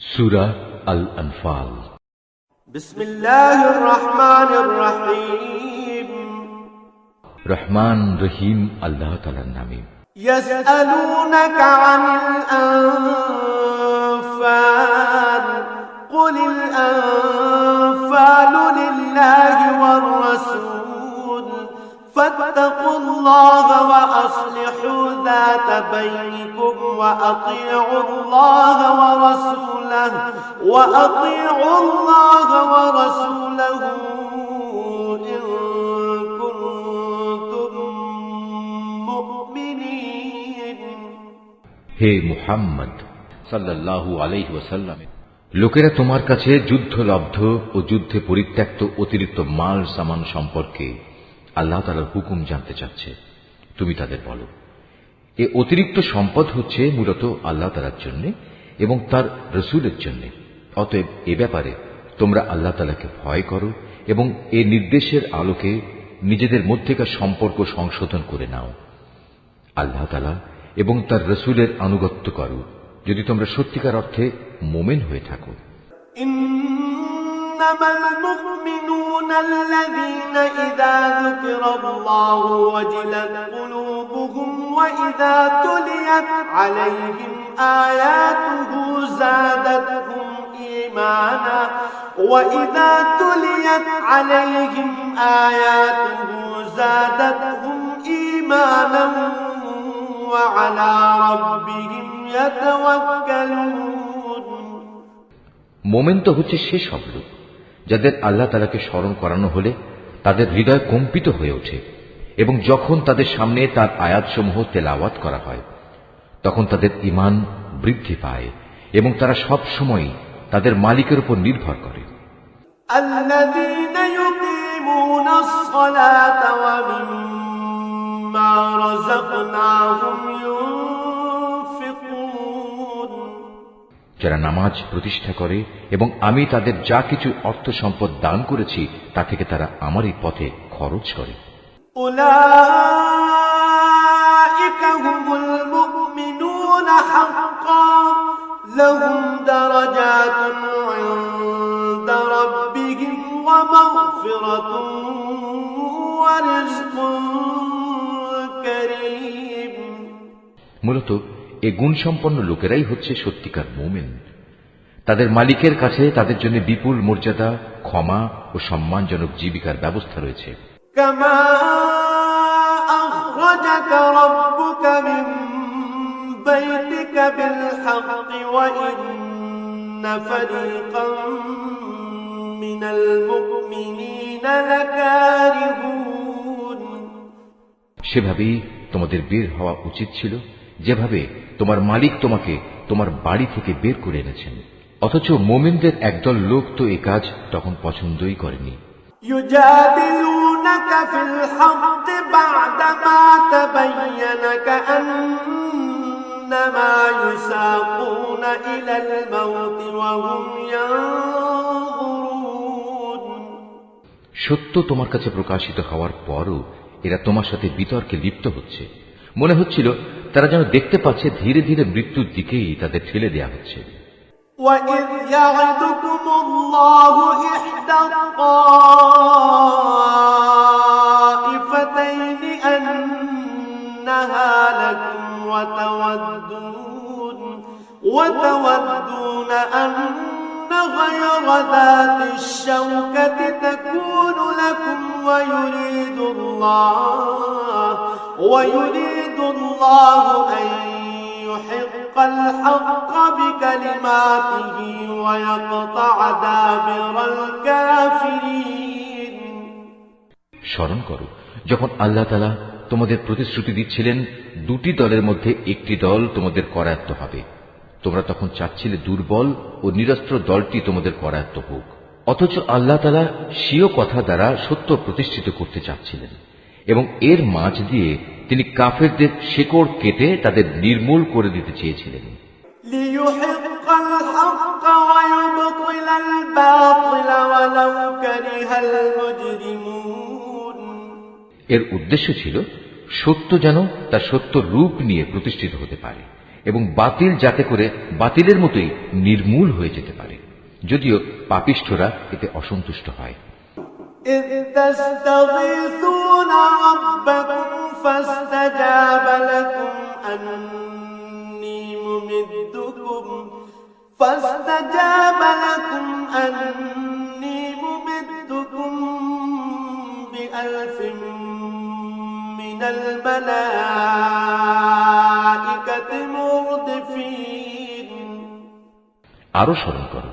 সূরা আল আনফাল। বিসমিল্লাহির রহমানির রহিম। রহমান রহিম আল্লাহ তাআলার নামে। ইয়াসআলুনাকা আনিল আনফাল কুলিল আনফালু লিল্লাহি ওয়ার রাসূল ফাত্তাকুল্লাহা ওয়া আসলিহু যাতা বাইনিকুম ওয়া আতিউল্লাহা ওয়া রাসূলাহু ইন কুনতুম মুমিনিন। হে মুহাম্মদ সাল্লাল্লাহু আলাইহি ওয়াসাল্লাম, লোকেরা তোমার কাছে যুদ্ধলব্ধ ও যুদ্ধে পরিত্যক্ত অতিরিক্ত মাল সামান সম্পর্কে আল্লাহ তাআলার হুকুম জানতে চাচ্ছে। তুমি তাদের বলো, এ অতিরিক্ত সম্পদ হচ্ছে মূলত আল্লাহ তাআলার জন্য এবং তার রাসূলের জন্য। অতএব এ ব্যাপারে তোমরা আল্লাহ তাআলাকে ভয় করো এবং এ নির্দেশের আলোকে নিজেদের মধ্যেকার সম্পর্ক সংশোধন করে নাও। আল্লাহ তাআলা এবং তার রাসূলের আনুগত্য করো যদি তোমরা সত্যিকার অর্থে মুমিন হয়ে থাকো। ইন্নামাল মুমিনুনা আল্লাযীনা ইযা যুকিরাল্লাহু ওয়াজিলাত কুলুবুহুম ওয়া ইযা তুলিয়াত আলাইহিম আয়াতুহু যাদাতহুম ঈমানা ওয়া ইযা তুলিয়াত আলাইহিম আয়াতুহু যাদাতহুম ঈমানা ওয়া আলা রাব্বিহিম ইয়াতাওয়াক্কালুন। মোমেন তো হচ্ছে সে সব লোক যাদের আল্লাহ তাআলাকে স্মরণ করানো হলে তাদের হৃদয় কম্পিত হয়ে ওঠে এবং যখন তাদের সামনে তার আয়াতসমূহ তেলাওয়াত করা হয় তখন তাদের ঈমান বৃদ্ধি পায় এবং তারা সব সময় তাদের মালিকের উপর নির্ভর করে। আল্লাযীনা ইউকিমুনাস সালাতা ওয়া মিম্মা রাযাকনাহুম ইউনফিকুন। যারা নামাজ প্রতিষ্ঠা করে এবং আমি তাদের যা কিছু অর্থ সম্পদ দান করেছি তা থেকে তারা আমারই পথে খরচ করে। উলাইকা হুমুল মুমিনুনা হাক্কান লাহুম দারাজাতুন ইনদা রাব্বিহিম ওয়া মাগফিরাতুন ওয়া রিজকুন কারীম। মূলত এ গুণসম্পন্ন লোকেরাই হচ্ছে সত্যিকার মুমিন। তাদের মালিকের কাছে তাদের জন্য বিপুল মর্যাদা, ক্ষমা ও সম্মানজনক জীবিকার ব্যবস্থা রয়েছে। কামা আখরাজাকা রাব্বুকা মিন বাইতিকা বিল হাক্কি ওয়া ইন্না ফারীকাম মিনাল মুমিনিনা লাকারিহুন। সেভাবেই তোমাদের বের হওয়া উচিত ছিল, যেভাবে তোমার মালিক তোমাকে তোমার বাড়ি থেকে বের করে এনেছেন। অথচ মুমিনদের একদল লোক তো এ কাজ তখন পছন্দই করেনি। ইউজাদিলুনাকা ফিল হাক্কি বা'দামা তাবায়্যানা কাআন্নামা ইউসাকুনা ইলাল মাউতি ওয়া হুম ইয়ানজুরুন। সত্য তোমার কাছে প্রকাশিত হওয়ার পরও এরা তোমার সাথে বিতর্কে লিপ্ত হচ্ছে। মনে হচ্ছিল তারা যেন দেখতে পাচ্ছে ধীরে ধীরে মৃত্যুর দিকেই তাদের ঠেলে দেয়া হচ্ছে। وَإِذْ يَعِدُكُمُ اللَّهُ إِحْدَى الطَّائِفَتَيْنِ أَنَّهَا لَكُمْ وَتَوَدُّونَ أَنَّ غَيْرَ ذَاتِ الشَّوْكَةِ تَكُونُ لَكُمْ وَيُرِيدُ اللَّهُ أَن يُحِقَّ الْحَقَّ بِكَلِمَاتِهِ وَيَقْطَعَ دَابِرَ الْكَافِرِينَ। স্মরণ করো যখন আল্লাহ তাআলা তোমাদের প্রতিশ্রুতি দিচ্ছিলেন দুটি দলের মধ্যে একটি দল তোমাদের করায়ত্ত হবে। তোমরা তখন চাচ্ছিলে দুর্বল ও নিরস্ত্র দলটি তোমাদের করায়ত্ত হোক। অথচ আল্লাহ তাআলা স্বীয় কথা দ্বারা সত্য প্রতিষ্ঠিত করতে চাচ্ছিলেন এবং এর মাঝ দিয়ে তিনি কাফেরদের শেকড় কেটে তাদের নির্মূল করে দিতে চেয়েছিলেন। লিইউহিক্কাল হাক্ক ওয়া ইউবতিলাল বাতিল ওয়ালাউ কারিহাল মুজরিমুন। এর উদ্দেশ্য ছিল সত্য যেন তার সত্য রূপ নিয়ে প্রতিষ্ঠিত হতে পারে এবং বাতিল যাতে করে বাতিলের মতোই নির্মূল হয়ে যেতে পারে, যদিও পাপিষ্ঠরা এতে অসন্তুষ্ট হয়। إذ تستغيثون ربكم فاستجاب لكم أني ممدكم بألف من الملائكة مردفين। আরো স্মরণ করো,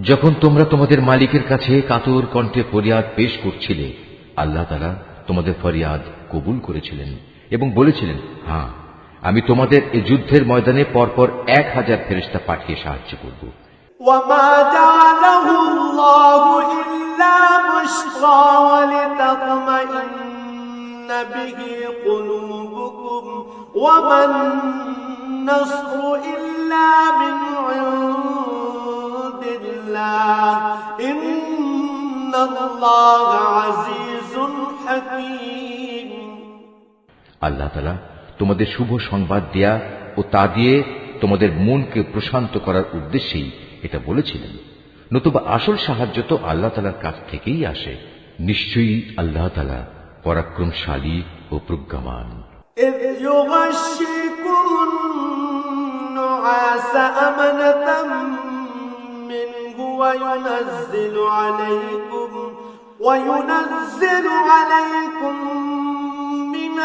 যখন তোমরা তোমাদের মালিকের কাছে কাতর কণ্ঠে ফরিয়াদ পেশ করছিলে, আল্লাহ তাআলা তোমাদের ফরিয়াদ কবুল করেছিলেন এবং বলেছিলেন, হ্যাঁ, আমি তোমাদের এই যুদ্ধের ময়দানে পরপর 1000 ফেরেশতা পাঠিয়ে সাহায্য করব। وما جعله الله إلا بشرى ولتطمئن به قلوبكم وما النصر إلا من عند الله إن الله عزيز حكيم। আল্লাহ তাআলা তোমাদের শুভ সংবাদ দেয়া ও তা দিয়ে তোমাদের মনকে প্রশান্ত করার উদ্দেশ্যেই এটা বলেছিলেন, নতুবা আসল সাহায্য তো আল্লাহ তাআলার কাছ থেকেই আসে। নিশ্চয়ই আল্লাহ তাআলা পরাক্রমশালী ও প্রজ্ঞামান। إذ يغشيكم النعاس أمنة منه وينزل عليكم من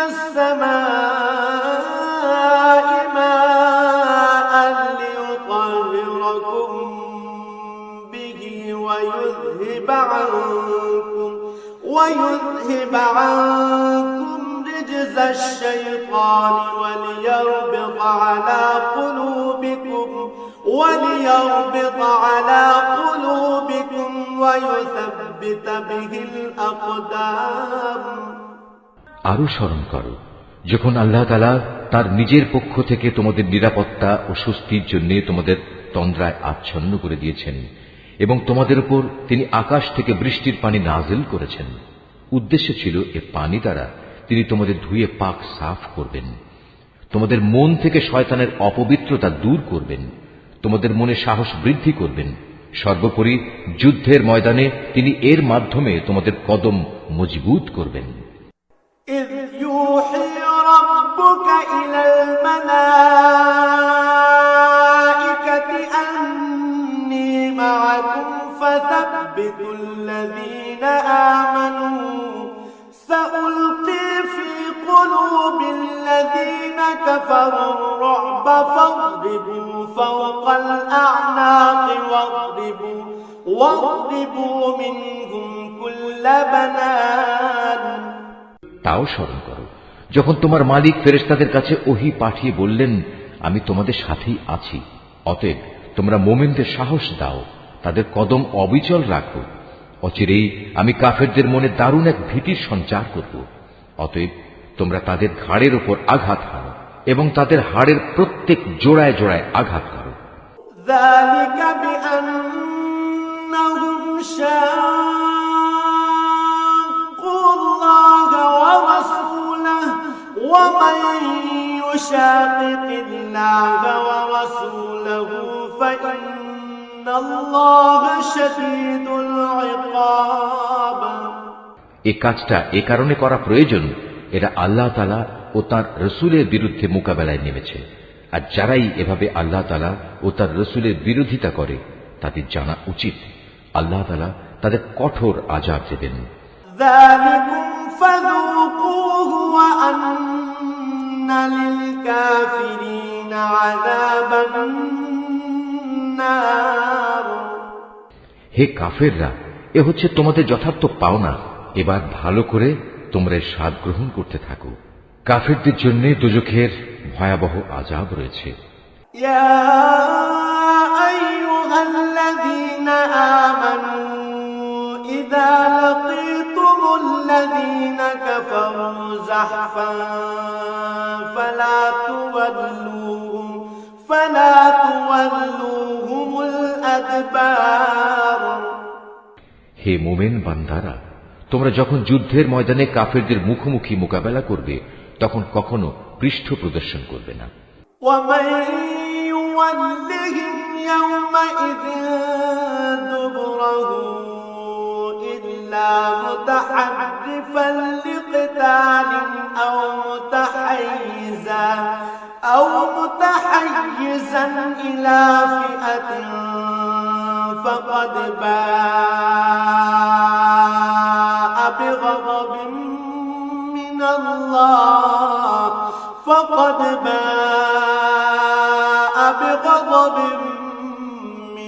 السماء ماء ليطهركم به ويذهب عنكم رجز الشيطان وليربط على قلوبكم ويثبت به الأقدام। আরো স্মরণ করো, যখন আল্লাহ তাআলা তার নিজের পক্ষ থেকে তোমাদের নিরাপত্তা ও স্বস্তির জন্য তোমাদের তন্দ্রায় আচ্ছন্ন করে দিয়েছেন এবং তোমাদের উপর তিনি আকাশ থেকে বৃষ্টির পানি নাজিল করেছেন। উদ্দেশ্য ছিল এ পানি দ্বারা তিনি তোমাদের ধুয়ে পাক সাফ করবেন, তোমাদের মন থেকে শয়তানের অপবিত্রতা দূর করবেন, তোমাদের মনে সাহস বৃদ্ধি করবেন। সর্বোপরি যুদ্ধের ময়দানে তিনি এর মাধ্যমে তোমাদের কদম মজবুত করবেন। إذ يوحي ربك إلى الملائكة أني معكم فثبتوا الذين آمنوا سألقي في قلوب الذين كفروا الرعب فاضربوا فوق الأعناق واضربوا منهم كل بنان। তাও স্মরণ করো, যখন তোমার মালিক ফেরেশতাদের কাছে ওহী পাঠিয়ে বললেন, আমি তোমাদের সাথেই আছি, অতএব তোমরা মুমিনদের সাহস দাও, তাদের কদম অবিচল রাখো। অচিরেই আমি কাফেরদের মনে দারুণ এক ভীতির সঞ্চার করব। অতএব তোমরা তাদের ঘাড়ের উপর আঘাত করো এবং তাদের হাড়ের প্রত্যেক জোড়ায় জোড়ায় আঘাত করো। ذلك بأنهم شاقوا الله ورسوله ومن يشاقق الله ورسوله فإن الله شديد العقاب। এই কাজটা এ কারণে করা প্রয়োজন, এরা আল্লাহ তাআলা ও তার রসুলের বিরুদ্ধে মোকাবেলায় নেমেছে, আর যারাই এভাবে আল্লাহ তাআলা ও তার রসুলের বিরোধিতা করে তাদের জানা উচিত আল্লাহ তাআলা তাদের কঠোর আযাব দেবেন। ذلكم فذوقوه وأن للكافرين عذاب النار। হে কাফেররা, এ হচ্ছে তোমাদের যথার্থ পাওনা, এবার ভালো করে তোমরা এর স্বাদ গ্রহণ করতে থাকো। কাফেরদের জন্য দোজখের ভয়াবহ আযাব রয়েছে। ইয়া আইয়ুহাল্লাযীনা আমানু ইযা লাকীতুমুল্লাযীনা কাফারু যাহফান ফালা তুওয়াল্লুহুমুল আদবার। হে মুমিন বান্দারা, তোমরা যখন যুদ্ধের ময়দানে কাফেরদের মুখোমুখি মোকাবেলা করবে তখন কখনো পৃষ্ঠ প্রদর্শন করবে না। ومن يولهم يومئذ دبره إلا متحرفا لقتال أو متحيزا إلى فئة فقد باء بغضب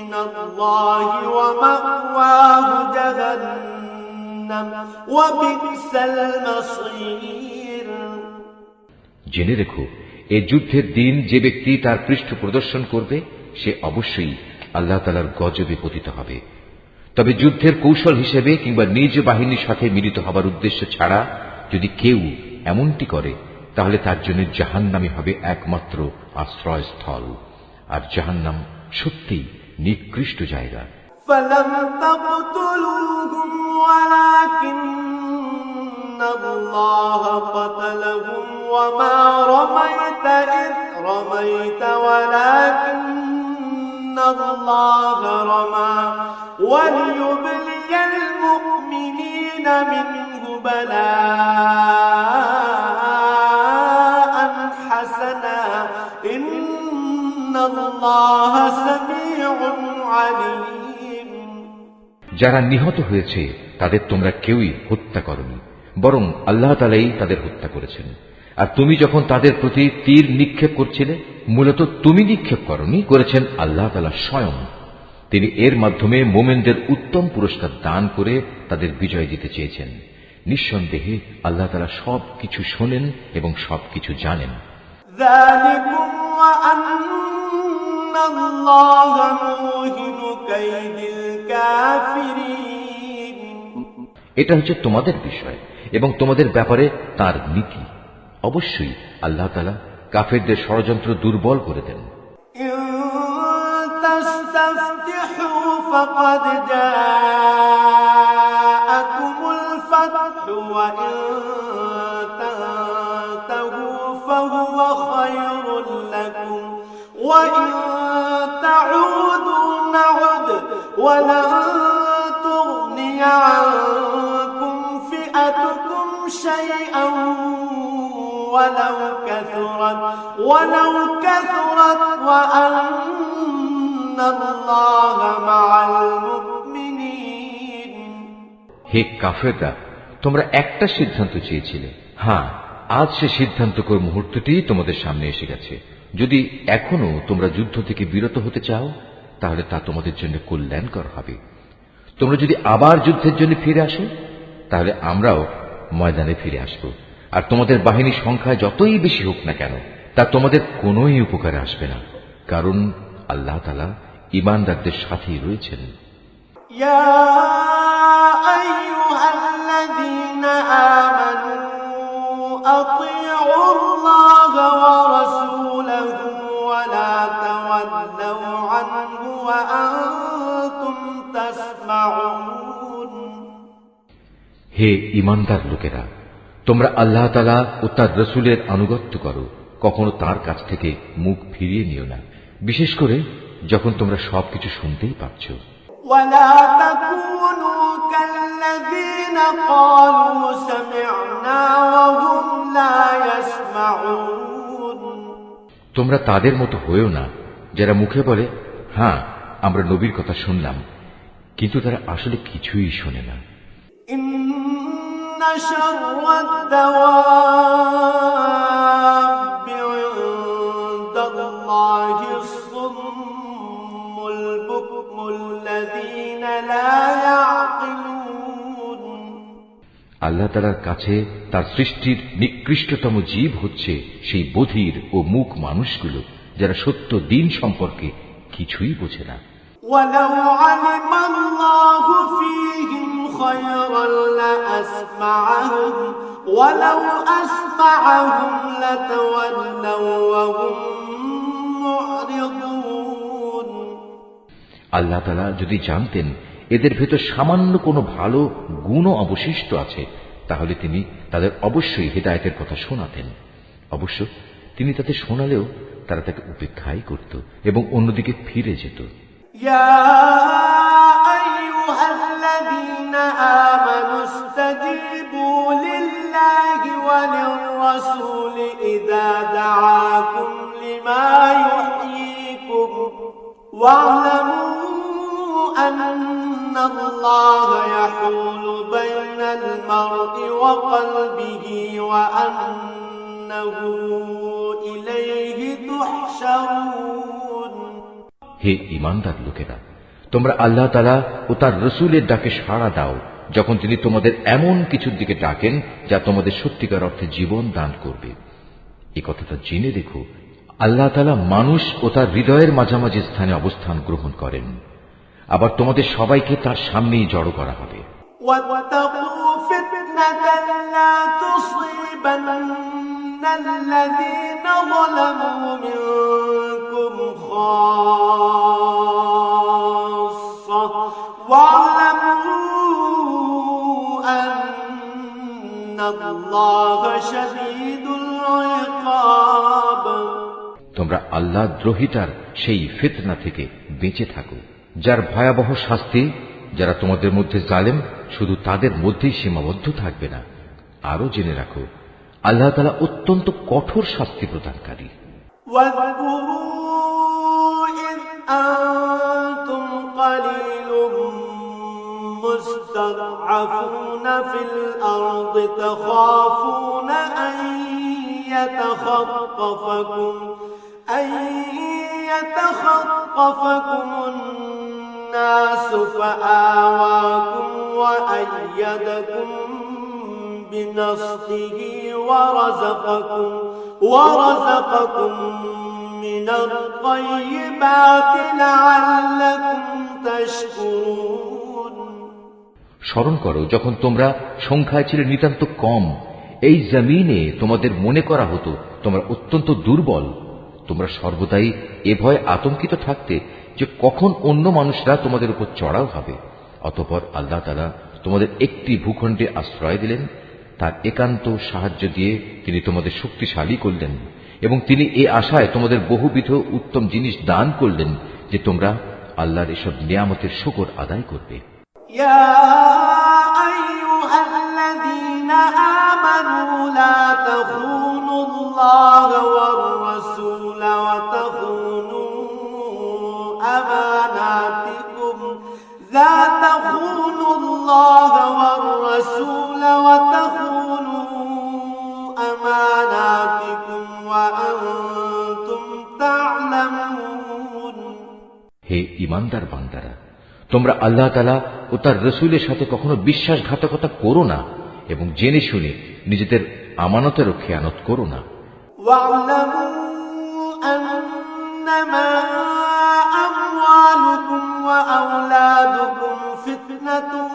من الله ومأواه جهنم وبئس المصير। জেনে রেখো, এই যুদ্ধের দিন যে ব্যক্তি তার পৃষ্ঠ প্রদর্শন করবে সে অবশ্যই আল্লাহ তাআলার গজবে পতিত হবে। তবে যুদ্ধের কৌশল হিসেবে কিংবা নিজ বাহিনীর সাথে মিলিত হবার উদ্দেশ্য ছাড়া যদি কেউ এমনটি করে তাহলে তার জন্য জাহান্নামই হবে একমাত্র আশ্রয়স্থল, আর জাহান্নাম সত্যিই নিকৃষ্ট জায়গা। فلم تقتلوهم ولكن الله قتلهم وما رميت إذ رميت ولكن الله رمى وليبلي المؤمنين منه بلاء حسنا إن الله سميع عليم। যারা নিহত হয়েছে তাদের তোমরা কেউই হত্যা করনি, বরং আল্লাহ তাআলাই তাদের হত্যা করেছেন। আর তুমি যখন তাদের প্রতি তীর নিক্ষেপ করছিলে, মূলত তুমি নিক্ষেপ করনি, করেছেন আল্লাহ তাআলা স্বয়ং। তিনি এর মাধ্যমে মুমিনদের উত্তম পুরস্কার দান করে তাদের বিজয় দিতে চেয়েছেন। নিঃসন্দেহে আল্লাহ তাআলা সবকিছু শোনেন এবং সবকিছু জানেন। ذلكم وأن الله موهن كيد الكافرين। এটা হচ্ছে তোমাদের বিষয় এবং তোমাদের ব্যাপারে তার নীতি। অবশ্যই আল্লাহ তাআলা কাফেরদের ষড়যন্ত্র দুর্বল করে দেন। إن تستفتحوا فقد جاءكم الفتح وإن تنتهوا فهو خير لكم وإن تعودوا نعد ولن تغني عنكم فئتكم شيئا ولو كثرت وأن الله مع المؤمنين। হে কাফেররা, তোমরা একটা সিদ্ধান্ত চেয়েছিলে, হ্যাঁ আজ সে সিদ্ধান্তকর মুহূর্তটি তোমাদের সামনে এসে গেছে। যদি এখনো তোমরা যুদ্ধ থেকে বিরত হতে চাও তাহলে তা তোমাদের জন্য কল্যাণকর হবে। তোমরা যদি আবার যুদ্ধের জন্য ফিরে আসো তাহলে আমরাও ময়দানে ফিরে আসব, আর তোমাদের বাহিনীর সংখ্যা যতই বেশি হোক না কেন তা তোমাদের কোনোই উপকারে আসবে না, কারণ আল্লাহ তাআলা ঈমানদারদের সাথেই রয়েছেন। ইয়া আইয়ুহাল্লাযীনা আমানু আতিউল্লাহ ওয়া রাসূলাহু ওয়া লা তাওয়াল্লাউ আনহু ওয়া আনতুম তাসমাউন। হে ঈমানদার লোকেরা, তোমরা আল্লাহ তাআলা ও তার রাসূলের আনুগত্য করো, কখনো তার কাছ থেকে মুখ ফিরিয়ে নিও না, বিশেষ করে যখন তোমরা সবকিছু শুনতেই পাচ্ছ। ولا تكونوا كالذين قالوا سمعنا وهم لا يسمعون। তোমরা তাদের মতো হয়েও না যারা মুখে বলে হ্যাঁ আমরা নবীর কথা শুনলাম, কিন্তু তারা আসলে কিছুই শোনে না। إن شر الدواب عند الله الصم البكم الذين لا يعقلون। আল্লাহ তাআলার কাছে তার সৃষ্টির নিকৃষ্টতম জীব হচ্ছে সেই বধির ও মূক মানুষগুলো যারা সত্য দিন সম্পর্কে কিছুই বোঝে না। ولو علم الله فيهم خيرا لأسمعهم ولو أسمعهم لتولوا وهم معرضون। আল্লাহ তাআলা যদি জানতেন এদের ভেতর সামান্য কোনো ভালো গুণও অবশিষ্ট আছে তাহলে তিনি তাদের অবশ্যই হিদায়াতের কথা শোনাতেন। অবশ্য তিনি তাদের শোনালেও তারা তাকে উপেক্ষাই করত এবং অন্যদিকে ফিরে যেত। يا أيها الذين آمنوا استجيبوا لله وللرسول إذا دعاكم لما يحييكم واعلموا أن الله يحول بين المرء وقلبه وأنه إليه تحشرون। হে ঈমানদার লোকেরা, তোমরা আল্লাহ তাআলা ও তার রাসূলের ডাকে সাড়া দাও যখন তিনি তোমাদের এমন কিছুর দিকে ডাকেন যা তোমাদের সত্যিকার অর্থে জীবন দান করবে। এই কথাটা জেনে রেখো, আল্লাহ তাআলা মানুষ ও তার হৃদয়ের মাঝামাঝি স্থানে অবস্থান গ্রহণ করেন। আবার তোমাদের সবাইকে তার সামনেই জড়ো করা হবে। واتقوا فتنة لا تصيبن الذين ظلموا منكم خاصة واعلموا أن الله شديد العقاب। তোমরা আল্লাহ দ্রোহিতার সেই ফিতনা থেকে বেঁচে থাকো, যার ভয়াবহ শাস্তি যারা তোমাদের মধ্যে জালেম শুধু তাদের মধ্যেই সীমাবদ্ধ থাকবে না। আরো জেনে রাখো, আল্লাহ তাআলা অত্যন্ত কঠোর শাস্তি প্রদানকারী। واذكروا إذ أنتم قليل مستضعفون في الأرض تخافون أن يتخطفكم الناس فآواكم وأيدكم بنصره ورزقكم من الطيبات لعلكم تشكرون। স্মরণ করো যখন তোমরা সংখ্যায় ছিলে নিতান্ত কম, এই জমিনে তোমাদের মনে করা হতো তোমরা অত্যন্ত দুর্বল। তোমরা সর্বদাই এ ভয়ে আতঙ্কিত থাকতে যে কখন অন্য মানুষরা তোমাদের উপর চড়াও হবে। অতঃপর আল্লাহ তাআলা তোমাদের একটি ভূখণ্ডে আশ্রয় দিলেন, তার একান্ত সাহায্য দিয়ে তিনি তোমাদের শক্তিশালী করলেন এবং তিনি এ আশায় তোমাদের বহুবিধ উত্তম জিনিস দান করলেন যে তোমরা আল্লাহর এসব নিয়ামতের শুকর আদায় করবে। ইয়া আইয়ুহাল্লাযীনা আমানু লা তাখুনুল্লাহ ওয়ার রাসূল ওয়া তাখুনু আমানাতিকুম লা তাখুনুল্লাহ ওয়ার রাসূল ওয়া তাখুনু আমানাতিকুম ওয়া আনতুম তা'লামুন। হে ঈমানদার বান্দারা, তোমরা আল্লাহ তাআলা ও তার রাসূলের সাথে কখনো বিশ্বাসঘাতকতা করো না এবং জেনে শুনে নিজেদের আমানতেরও খেয়ানত করো না। ওয়া'লামু আন্নামা আমওয়ালুকুম ওয়া আওলাদুকুম ফিতনাতুন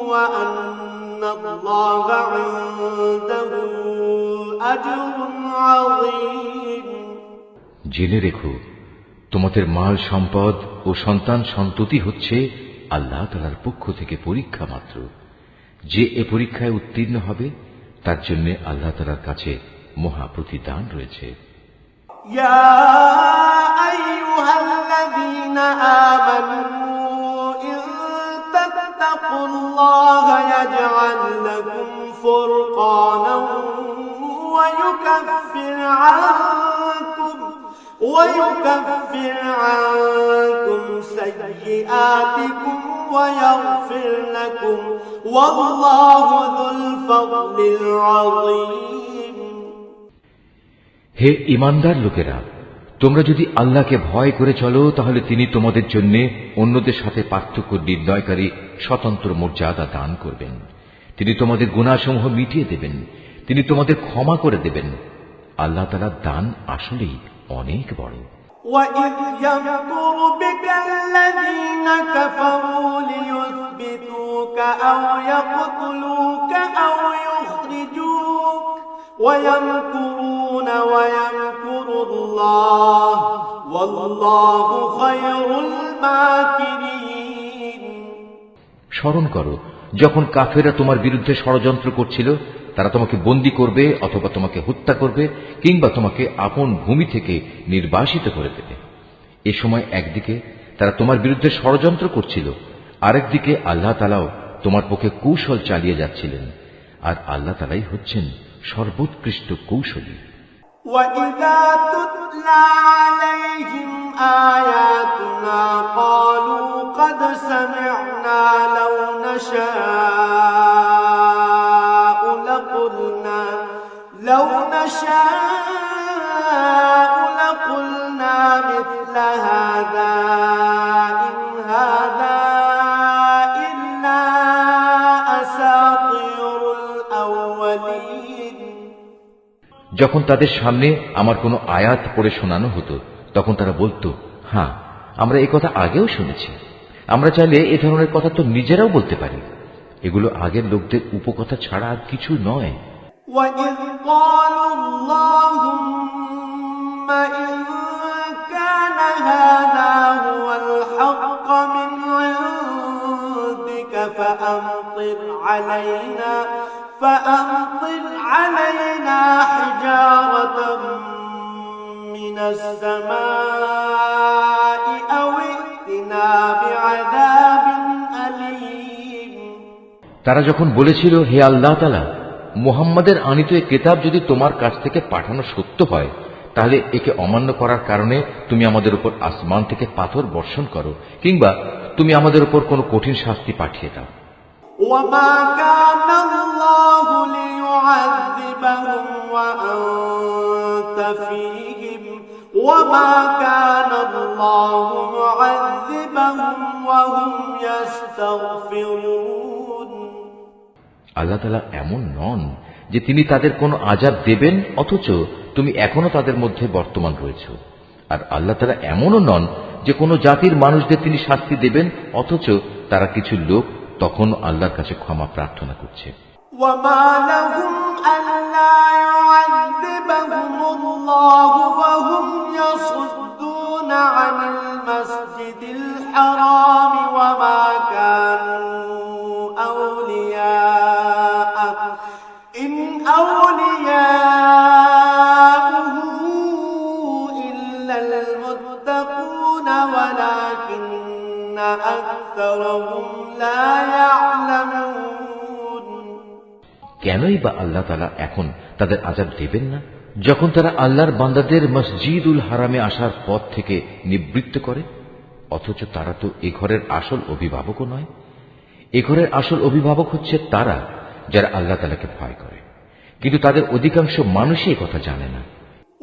ওয়া আন্নাল্লাহা ইনদাহু আজরুন আযীম। জেনে রেখো, তোমাদের মাল সম্পদ ও সন্তান সন্ততি হচ্ছে আল্লাহ তাআলার পক্ষ থেকে পরীক্ষা মাত্র। যে এ পরীক্ষায় উত্তীর্ণ হবে তার জন্য আল্লাহ তাআলার কাছে মহা প্রতিদান রয়েছে। ইয়া আইয়ুহাল্লাযীনা আমানু ইন তাত্তাকুল্লাহা ইয়াজআল লাকুম ফুরকানান ওয়া ইউকাফির عنكم سيئاتكم ويغفر لكم والله ذو الفضل العظيم। হে ঈমানদার লোকেরা, তোমরা যদি আল্লাহকে ভয় করে চলো তাহলে তিনি তোমাদের জন্য অন্যদের সাথে পার্থক্য নির্ণয়কারী স্বতন্ত্র মর্যাদা দান করবেন। তিনি তোমাদের গুনাহসমূহ মিটিয়ে দেবেন, তিনি তোমাদের ক্ষমা করে দেবেন। আল্লাহ তাআলার দান আসলেই অনেক বড়। وَإِذْ يَمْكُرُ بِكَ الَّذِينَ كَفَرُوا لِيُثْبِتُوكَ أَوْ يَقْتُلُوكَ أَوْ يُخْرِجُوكَ وَيَمْكُرُونَ وَيَمْكُرُ اللَّهُ وَاللَّهُ خَيْرُ الْمَاكِرِينَ। স্মরণ করো যখন কাফেররা তোমার বিরুদ্ধে ষড়যন্ত্র করছিল তারা তোমাকে বন্দী করবে অথবা তোমাকে হত্যা করবে কিংবা তোমাকে আপন ভূমি থেকে নির্বাসিত করে দেবে। এ সময় একদিকে তারা তোমার বিরুদ্ধে ষড়যন্ত্র করছিল, আরেকদিকে আল্লাহ তাআলাও তোমার পক্ষে কৌশল চালিয়ে যাচ্ছিলেন, আর আল্লাহ তাআলাই হচ্ছেন সর্বোৎকৃষ্ট কৌশলী। وَإِذَا تُتْلَى عَلَيْهِمْ آيَاتُنَا قَالُوا قَدْ سَمِعْنَا لَوْ نَشَاءُ لَقُلْنَا مِثْلَ هَذَا إِنْ هَذَا إِلَّا أَسَاطِيرُ الْأَوَّلِينَ। যখন তাদের সামনে আমার কোনো আয়াত পড়ে শোনানো হতো তখন তারা বলতো, হ্যাঁ, আমরা এই কথা আগেও শুনেছি, আমরা চাইলে এ ধরনের কথা তো নিজেরাও বলতে পারি। এগুলো আগের লোকদের উপকথা ছাড়া আর কিছু নয়। وَإِذْ قَالُوا اللَّهُمَّ إِن كَانَ هَذَا هُوَ الْحَقَّ مِنْ عِندِكَ فَأَمْطِرْ عَلَيْنَا حِجَارَةً مِنَ السَّمَاءِ أَوْ ائْتِنَا بِعَذَابٍ أَلِيمٍ। তারা যখন বলেছিল, হে আল্লাহ তাআলা, মুহাম্মাদের আনিত এই কিতাব যদি তোমার কাছ থেকে পাঠানো সত্য হয়, তাহলে একে অমান্য করার কারণে তুমি আমাদের উপর আসমান থেকে পাথর বর্ষণ করো, কিংবা তুমি আমাদের উপর কোনো কঠিন শাস্তি পাঠিয়ে দাও। وَمَا كَانَ اللَّهُ لِيُعَذِّبَهُمْ وَأَنْتَ فِيهِمْ وَمَا كَانَ اللَّهُ مُعَذِّبَهُمْ وَهُمْ يَسْتَغْفِرُونَ। আল্লাহ তাআলা এমন নন যে তিনি তাদের কোনো আযাব দেবেন অথচ তুমি এখনো তাদের মধ্যে বর্তমান রয়েছো, আর আল্লাহ তাআলা এমনও নন যে কোনো জাতির মানুষদের তিনি শাস্তি দেবেন অথচ তারা কিছু লোক তখন আল্লাহর কাছে ক্ষমা প্রার্থনা করছে। وَمَا لَهُمْ أَلَّا يُعَذِّبَهُمُ اللَّهُ وَهُمْ يَصُدُّونَ عَنِ الْمَسْجِدِ الْحَرَامِ وَمَا كَانُوا أَوْلِيَاءَهُ إِنْ أَوْلِيَاؤُهُ إِلَّا الْمُتَّقُونَ وَلَكِنَّ أَكْثَرَهُمْ لَا يَعْلَمُونَ। কেনই বা আল্লাহ তাআলা এখন তাদের আযাব দেবেন না, যখন তারা আল্লাহর বান্দাদের মসজিদুল হারামে আসার পথ থেকে নিবৃত্ত করে, অথচ তারা তো এ ঘরের আসল অভিভাবকও নয়। এ ঘরের আসল অভিভাবক হচ্ছে তারা যারা আল্লাহ তাআলাকে ভয় করে, কিন্তু তাদের অধিকাংশ মানুষই এ কথা জানে না।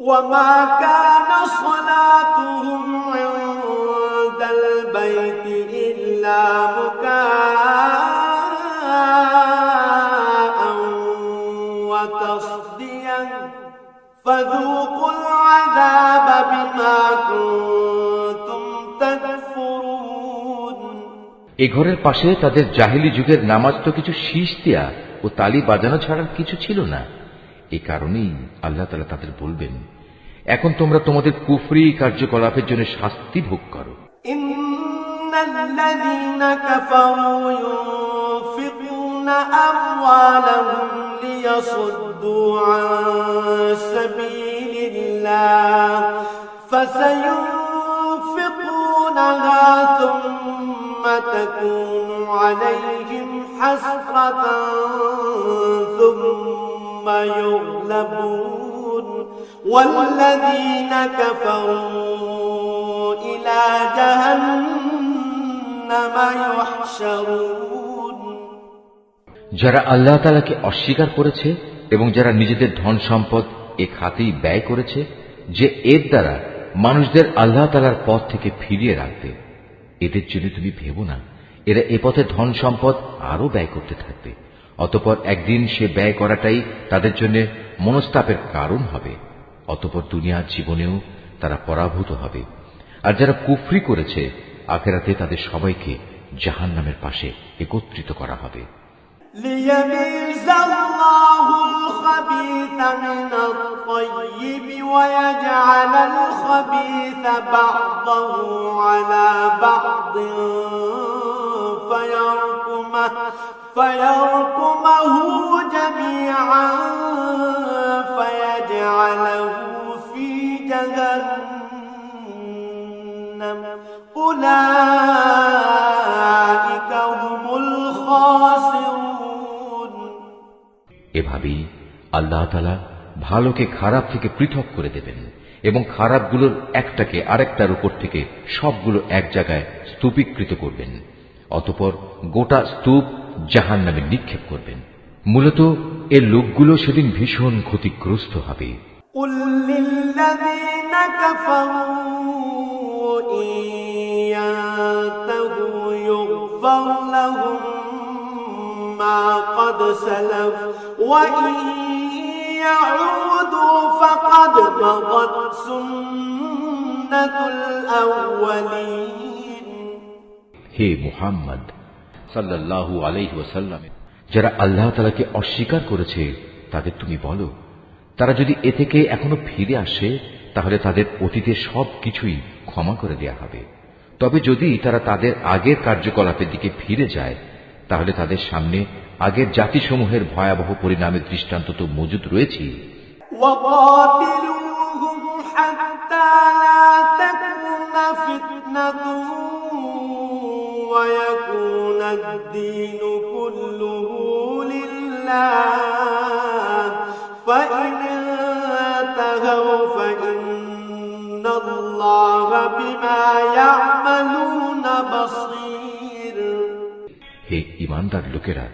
وَمَا كَانَ صَلَاتُهُمْ عِندَ الْبَيْتِ إِلَّا مُكَاءً وَتَصْدِيًا فَذُوقُوا الْعَذَابَ بِمَا كُنتُمْ تَكْفُرُونَ। এ ঘরের পাশে তাদের জাহিলি যুগের নামাজ তো কিছু শীষ দেয়া ও তালি বাজানো ছাড়া কিছু ছিল না। এই কারণেই আল্লাহ তাআলা তাদের বলবেন, এখন তোমরা তোমাদের কুফরি কার্যকলাপের জন্য শাস্তি ভোগ করো। ইন্নাল্লাযীনা কাফারু ইউনফিকুনা আমওয়ালাহুম লিয়াসুদ্দু আন সাবিলিল্লাহ ফাসায়ুনফিকুনাহা থুম্মা তাকুনু আলাইহিম হাসরাতান থুম্মা يغلبون والذين كفروا إلى جهنم يحشرون। যারা আল্লাহ তাআলাকে অস্বীকার করেছে এবং যারা নিজেদের ধন সম্পদ এ খাতেই ব্যয় করেছে যে এর দ্বারা মানুষদের আল্লাহ তাআলার পথ থেকে ফিরিয়ে রাখবে, এদের জন্য তুমি ভেবো না এরা এ পথে ধন সম্পদ আরো ব্যয় করতে থাকবে, অতঃপর একদিন সে ব্যয় করাটাই তাদের জন্য মনস্তাপের কারণ হবে, অতঃপর দুনিয়ার জীবনেও তারা পরাভূত হবে। আর যারা কুফরি করেছে আখিরাতে তাদের সবাইকে জাহান্নামের পাশে একত্রিত করা হবে। ليميز الله الخبيث من الطيب ويجعل الخبيث بعضه على بعض فيركمه جميعا أولئك هم الخاسرون এভাবেই আল্লাহ তাআলা ভালোকে খারাপ থেকে পৃথক করে দেবেন এবং খারাপগুলোর একটাকে আরেকটার উপর থেকে সবগুলো এক জায়গায় স্তূপীকৃত করবেন। অতঃপর গোটা স্তূপ জাহান্নামে নিক্ষেপ করবেন। মূলত এর লোকগুলো সেদিন ভীষণ ক্ষতিগ্রস্ত হবে। قل للذين كفروا إن ينتهوا يغفر لهم ما قد سلف وإن يعودوا فقد مضت سنة الأولين হে মুহাম্মদ সাল্লাল্লাহু আলাইহি ওয়াসাল্লাম, যারা আল্লাহ তাআলাকে অস্বীকার করেছে তাদের তুমি বলো, তারা যদি এ থেকে এখনো ফিরে আসে তাহলে তাদের অতীতের সব কিছুই ক্ষমা করে দেয়া হবে। তবে যদি তারা তাদের আগের কার্যকলাপের দিকে ফিরে যায় তাহলে তাদের সামনে আগের জাতিসমূহের ভয়াবহ পরিণামের দৃষ্টান্ত তো মজুদ রয়েছে। وقاتلوهم حتى لا تكون فتنة ويكون الدين كله لله فإن انتهوا فإن الله بما يعملون بصير হে ঈমানদার লোকেরা,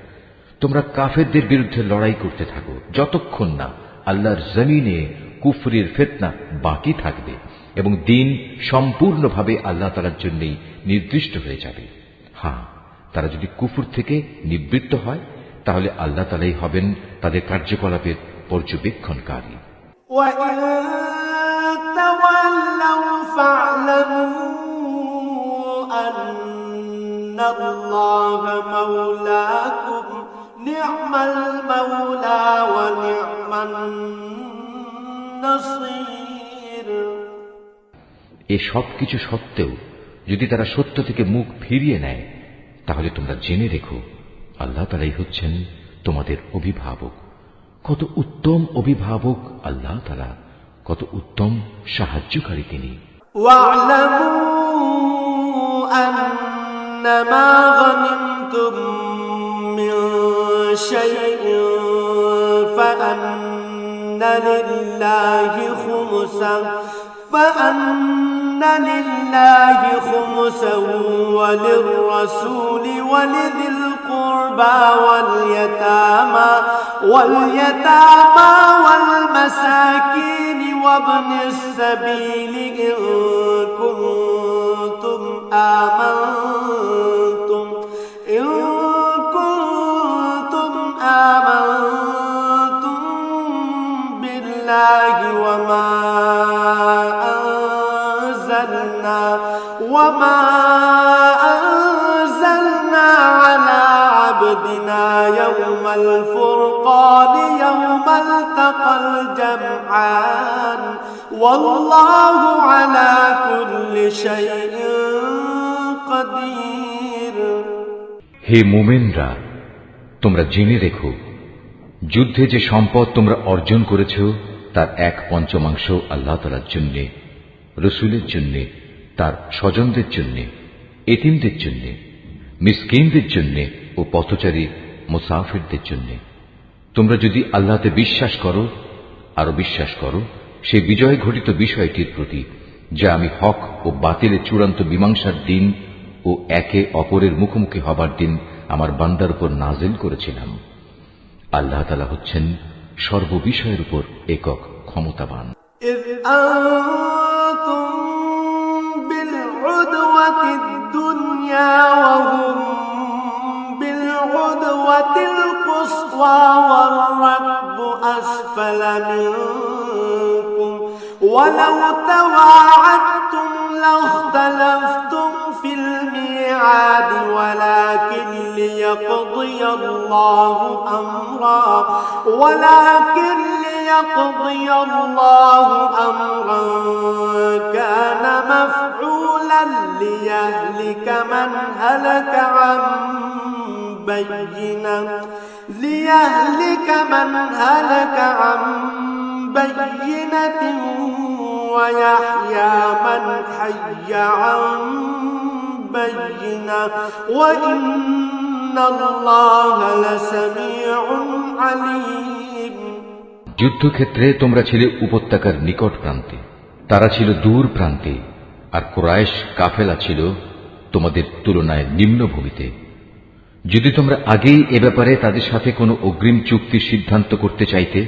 তোমরা কাফেরদের বিরুদ্ধে লড়াই করতে থাকো যতক্ষণ না আল্লাহর জমিনে কুফরির ফিতনা বাকি থাকবে এবং দিন সম্পূর্ণভাবে আল্লাহ তাআলার জন্যই নির্দিষ্ট হয়ে যাবে। হ্যাঁ, তারা যদি কুফর থেকে নিবৃত্ত হয় তাহলে আল্লাহ তাআলাই হবেন তাদের কার্যকলাপের পর্যবেক্ষণকারী। وَإِن تَوَلَّوْا فَاعْلَمُوا أَنَّ اللَّهَ مَوْلَاكُمْ نِعْمَ الْمَوْلَى وَنِعْمَ النَّصِيرُ এ সব কিছু সত্ত্বেও যদি তারা সত্য থেকে মুখ ফিরিয়ে নেয় তাহলে তোমরা জেনে রেখো আল্লাহ তাআলাই হচ্ছেন তোমাদের অভিভাবক। কত উত্তম অভিভাবক আল্লাহ তাআলা, কত উত্তম সাহায্যকারী তিনি। وَاعْلَمُوا أَنَّمَا غَنِمْتُم مِّن شَيْءٍ فَأَنَّ لِلَّهِ خُمُسَهُ وَلِلرَّسُولِ وَلِذِي الْقُرْبَى وَالْيَتَامَى وَالْمَسَاكِينِ وَابْنِ السَّبِيلِ إِن كُنتُمْ آمنتم بالله وما أنزلنا على عبدنا يوم الفرقان يوم التقى الجمعان والله على كل شيء قدير হে মুমিনরা, তোমরা জেনে রেখো যুদ্ধে যে সম্পদ তোমরা অর্জন করেছ তার 1/5 আল্লাহ তাআলার জন্য, রাসূলের জন্য, তার স্বজনদের জন্য, এতিমদের জন্য, মিসকিনদের জন্য ও পথচারী মুসাফিরদের জন্য। তোমরা যদি আল্লাহতে বিশ্বাস করো, আরো বিশ্বাস করো সেই বিজয় ঘটিত বিষয়টির প্রতি যা আমি হক ও বাতিলের চূড়ান্ত মীমাংসার দিন ও একে অপরের মুখোমুখি হবার দিন আমার বান্দার উপর নাজিল করেছিলাম। আল্লাহ তাআলা হচ্ছেন সর্ববিষয়ের উপর একক ক্ষমতাবান। بالعدوة الدنيا وهم بالعدوة القصوى والركب أسفل منكم ولو تواعدتم لاختلفتم في الميعاد ولكن ليقضي الله أمرا كان مفعولا ليهلك من هلك عن بينة ويحيى من حي عن بينة وإن الله لسميع عليم যুদ্ধক্ষেত্রে তোমরা ছিলে উপত্যকার নিকট প্রান্তে, তারা ছিল দূর প্রান্তে, আর কুরাইশ কাফেলা ছিল তোমাদের তুলনায় নিম্নভূমিতে। যদি তোমরা আগেই এ ব্যাপারে তাদের সাথে কোনো অগ্রিম চুক্তির সিদ্ধান্ত করতে চাইতে,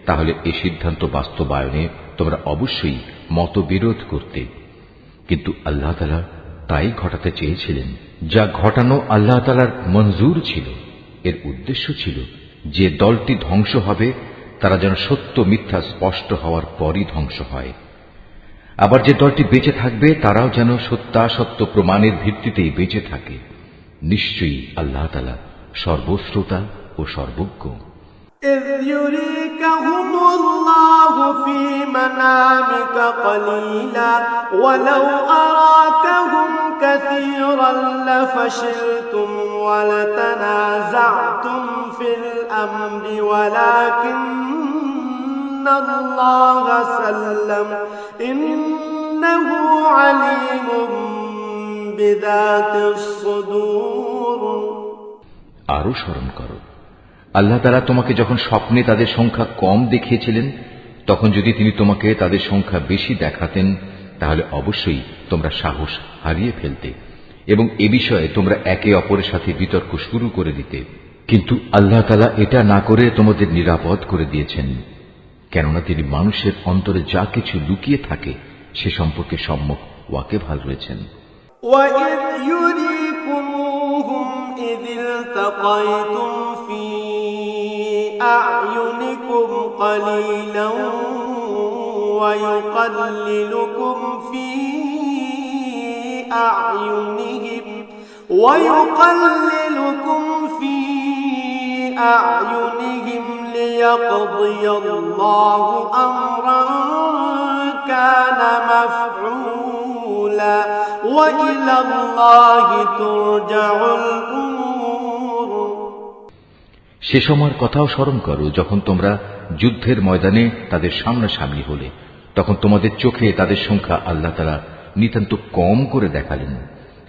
তাহলে এই সিদ্ধান্ত বাস্তবায়নে তোমরা অবশ্যই মতবিরোধ করতে। কিন্তু আল্লাহ তাআলা তাই ঘটাতে চেয়েছিলেন, যা ঘটানো আল্লাহ তাআলার মঞ্জুর ছিল। এর উদ্দেশ্য ছিল যে দলটি ধ্বংস হবে তারা যেন সত্য মিথ্যা স্পষ্ট হওয়ার পরই ধ্বংস হয়, আবার যে দলটি বেঁচে থাকবে তারাও যেন সত্যাসত্য প্রমাণের ভিত্তিতেই বেঁচে থাকে। নিশ্চয়ই আল্লাহ তাআলা সর্বশ্রোতা ও সর্বজ্ঞ। إذ يريكهم الله في منامك قليلا ولو أراكهم كثيرا لفشلتم ولتنازعتم في الأمر ولكن الله سلم إنه عليم بذات الصدور আরো স্মরণ করো, আল্লাহ তাআলা তোমাকে যখন স্বপ্নে তাদের সংখ্যা কম দেখিয়েছিলেন, তখন যদি তিনি তোমাকে তাদের সংখ্যা বেশি দেখাতেন তাহলে অবশ্যই তোমরা সাহস হারিয়ে ফেলতে এবং এ বিষয়ে তোমরা একে অপরের সাথে বিতর্ক শুরু করে দিতে। কিন্তু আল্লাহ তাআলা এটা না করে তোমাদের নিরাপদ করে দিয়েছেন, কেননা তিনি মানুষের অন্তরে যা কিছু লুকিয়ে থাকে সে সম্পর্কে সম্যক ওয়াকিবহাল রয়েছেন। وَإِذْ يُرِيكُمُوهُمْ إِذِ الْتَقَيْتُمْ فِي أَعْيُنِكُمْ قَلِيلًا وَيُقَلِّلُكُمْ فِي أَعْيُنِهِمْ لِيَقْضِيَ اللَّهُ أَمْرًا كَانَ مَفْعُولًا وَإِلَى اللَّهِ تُرْجَعُ الْأُمُورُ সে সময়ের কথাও স্মরণ করো যখন তোমরা যুদ্ধের ময়দানে তাদের সামনাসামনি হলে, তখন তোমাদের চোখে তাদের সংখ্যা আল্লাহ তাআলা নিতান্ত কম করে দেখালেন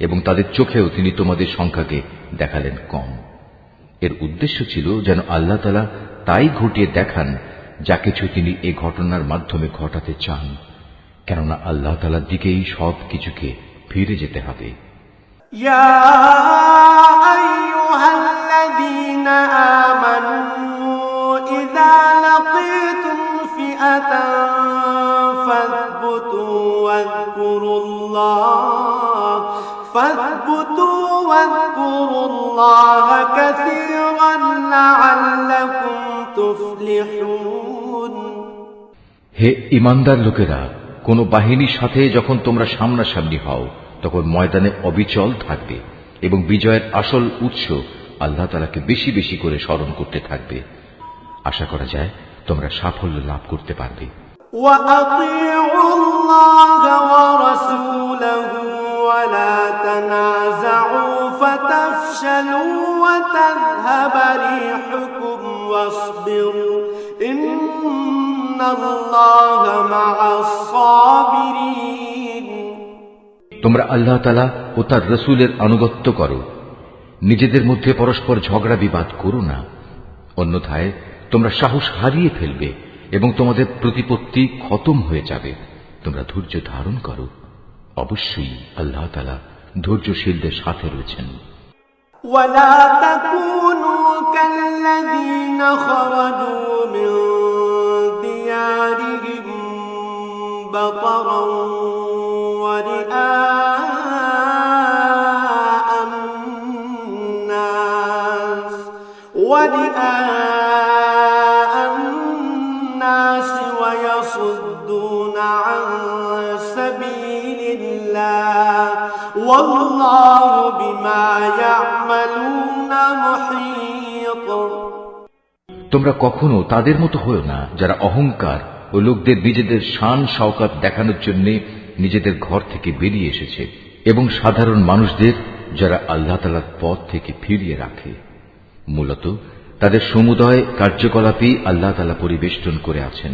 এবং তাদের চোখেও তিনি তোমাদের সংখ্যাকে দেখালেন কম। এর উদ্দেশ্য ছিল যেন আল্লাহ তাআলা তাই ঘটিয়ে দেখান যা কিছু তিনি এই ঘটনার মাধ্যমে ঘটাতে চান, কেননা আল্লাহ তাআলার দিকেই সব কিছুকে ফিরে যেতে হবে। يا أيها الذين آمنوا إذا لقيتم فئة فاثبتوا واذكروا الله كثيرا لعلكم تفلحون হে ঈমানদার লোকেরা, কোন বাহিনীর সাথে যখন তোমরা সামনাসামনি হও তখন ময়দানে অবিচল থাকবে এবং বিজয়ের আসল উৎস আল্লাহ তাআলাকে বেশি বেশি করে স্মরণ করতে থাকবে। আশা করা যায় তোমরা সাফল্য লাভ করতে পারবে। وَأَطِيعُوا اللَّهَ وَرَسُولَهُ وَلَا تَنَازَعُوا فَتَفْشَلُوا وَتَذْهَبَ رِيحُكُمْ وَاصْبِرُوا إِنَّ اللَّهَ مَعَ الصَّابِرِينَ তোমরা আল্লাহ তাআলা ও তার রাসূলের আনুগত্য করো, নিজেদের মধ্যে পরস্পর ঝগড়া বিবাদ করো না, অন্যথায় তোমরা সাহস হারিয়ে ফেলবে এবং তোমাদের প্রতিপত্তি খতম হয়ে যাবে। তোমরা ধৈর্য ধারণ করো, অবশ্যই আল্লাহ তাআলা ধৈর্যশীলদের সাথে রয়েছেন। ولا تكونوا كالذين خرجوا من ديارهم بطرا ورئاء الناس ويصدون عن سبيل الله والله بما يعملون محيط তোমরা কখনো তাদের মতো হও না যারা অহংকার ও লোকদের নিজেদের শান শওকত দেখানোর জন্য নিজেদের ঘর থেকে বেরিয়ে এসেছে এবং সাধারণ মানুষদের যারা আল্লাহ তাআলার পথ থেকে ফিরিয়ে রাখে। মূলত তাদের সমুদয় কার্যকলাপই আল্লাহ তাআলা পরিবেষ্টন করে আছেন।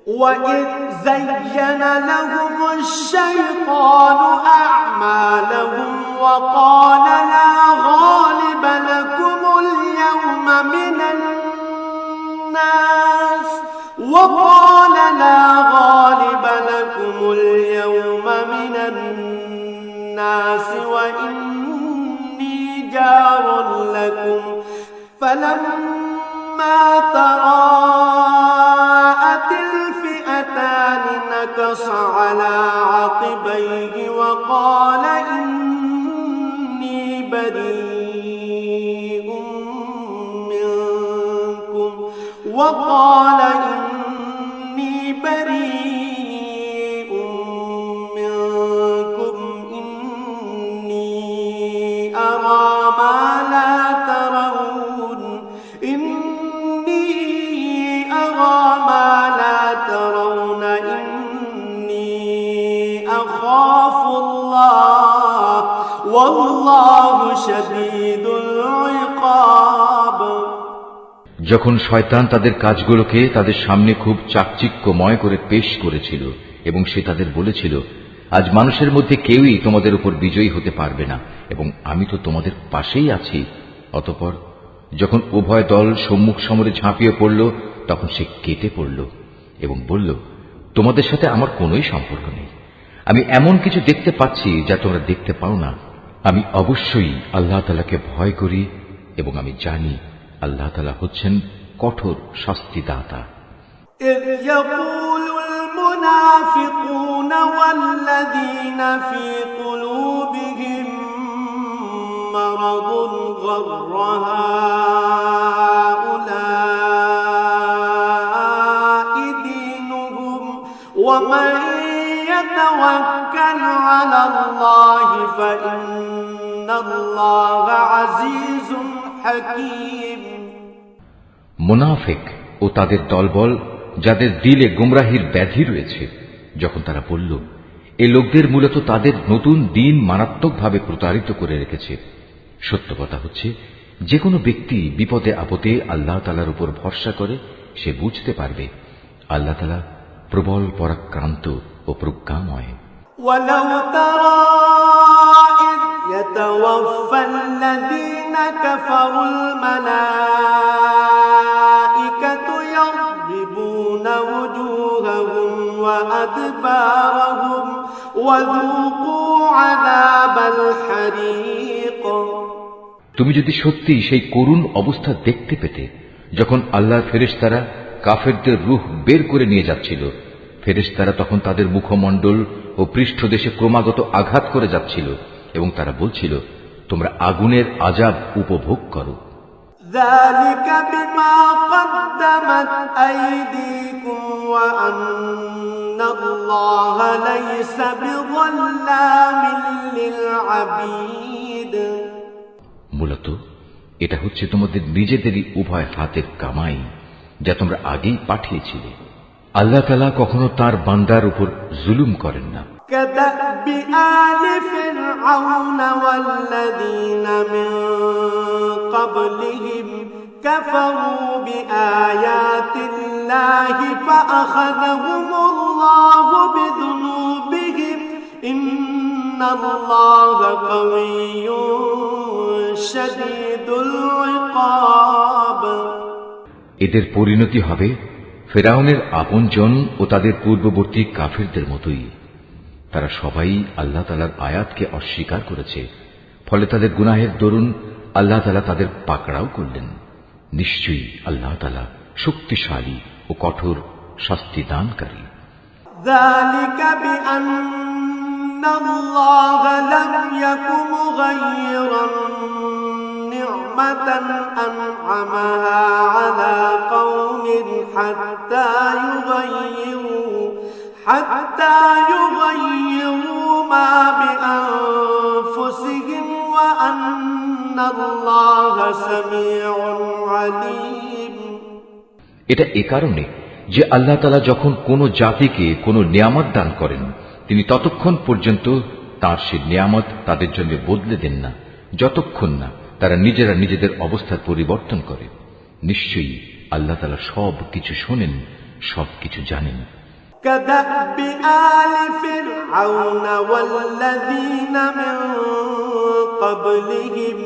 وإذ زين لهم الشيطان أعمالهم وقال لا غالب لكم اليوم من الناس وإني جار لكم فلما تراءت الفئتان نكص على عقبيه وقال إني بريء منكم إني أرى ما لا ترون إني أخاف الله والله شديد العقاب। যখন শয়তান তাদের কাজগুলোকে তাদের সামনে খুব চাকচিক্যময় করে পেশ করেছিল এবং সে তাদের বলেছিল, আজ মানুষের মধ্যে কেউই তোমাদের উপর বিজয়ী হতে পারবে না এবং আমি তো তোমাদের পাশেই আছি। অতঃপর যখন উভয় দল সম্মুখ সমরে ঝাঁপিয়ে পড়ল তখন সে কেটে পড়ল এবং বলল, তোমাদের সাথে আমার কোনোই সম্পর্ক নেই। আমি এমন কিছু দেখতে পাচ্ছি যা তোমরা দেখতে পাও না। আমি অবশ্যই আল্লাহ তাআলাকে ভয় করি এবং আমি জানি আল্লাহ তাআলা হচ্ছেন কঠোর শাস্তিদাতা। إذ يقول المنافقون والذين في قلوبهم مرض غر هؤلاء دينهم ومن يتوكل على الله فإن الله عزيز حكيم। মুনাফিক ও তাদের দলবল যাদের দিলে গুমরাহির ব্যাধি রয়েছে, যখন তারা বলল, এই লোকদের মূলত তাদের নতুন দিন মারাত্মকভাবে প্রতারিত করে রেখেছে। সত্য কথা হচ্ছে, যে কোনো ব্যক্তি বিপদে আপদে আল্লাহ তাআলার উপর ভরসা করে সে বুঝতে পারবে আল্লাহ তাআলা প্রবল পরাক্রান্ত ও প্রজ্ঞাময়। ولو ترى إذ يتوفى الذين كفروا الملائكة يضربون وجوههم وأدبارهم وذوقوا عذاب الحريق। তুমি যদি সত্যি সেই করুণ অবস্থা দেখতে পেতে যখন আল্লাহর ফেরেশতারা কাফেরদের রূহ বের করে নিয়ে যাচ্ছিল, ফেরেশতারা তখন তাদের মুখমণ্ডল ও পৃষ্ঠদেশে ক্রমাগত আঘাত করে যাচ্ছিল এবং তারা বলছিল, তোমরা আগুনের আযাব উপভোগ করো। ذلك بما قدمت أيديكم وأن الله ليس بظلام للعبيد। মূলত এটা হচ্ছে তোমাদের নিজেদেরই উভয় হাতের কামাই যা তোমরা আগেই পাঠিয়েছিলে। আল্লাহ তাআলা কখনো তার বান্দার উপর জুলুম করেন না। كدأب آل فرعون والذين من قبلهم كفروا بآيات الله فأخذهم الله بذنوبهم إن الله قوي شديد العقاب। এদের পরিণতি হবে ফেরাউনের আপনজন ও তাদের পূর্ববর্তী কাফিরদের মতোই। তারা সবাই আল্লাহ তাআলার আয়াতকে অস্বীকার করেছে, ফলে তাদের গুনাহের দরুন আল্লাহ তাআলা তাদের পাকড়াও করলেন। নিশ্চয়ই আল্লাহ তাআলা শক্তিশালী ও কঠোর শাস্তি দানকারী। ذلك بأن الله لم يكن مغيرا نعمة أنعمها على قوم حتى يغيروا ما بأنفسهم وأن الله سميع عليم। এটা এ কারণে যে আল্লাহ তাআলা যখন কোন জাতিকে কোন নিয়ামত দান করেন, তিনি ততক্ষণ পর্যন্ত তার সে নিয়ামত তাদের জন্য বদলে দেন না যতক্ষণ না তারা নিজেরা নিজেদের অবস্থার পরিবর্তন করে। নিশ্চয়ই আল্লাহ তাআলা সব কিছু শোনেন, সব কিছু জানেন। كدأب آل فرعون والذين من قبلهم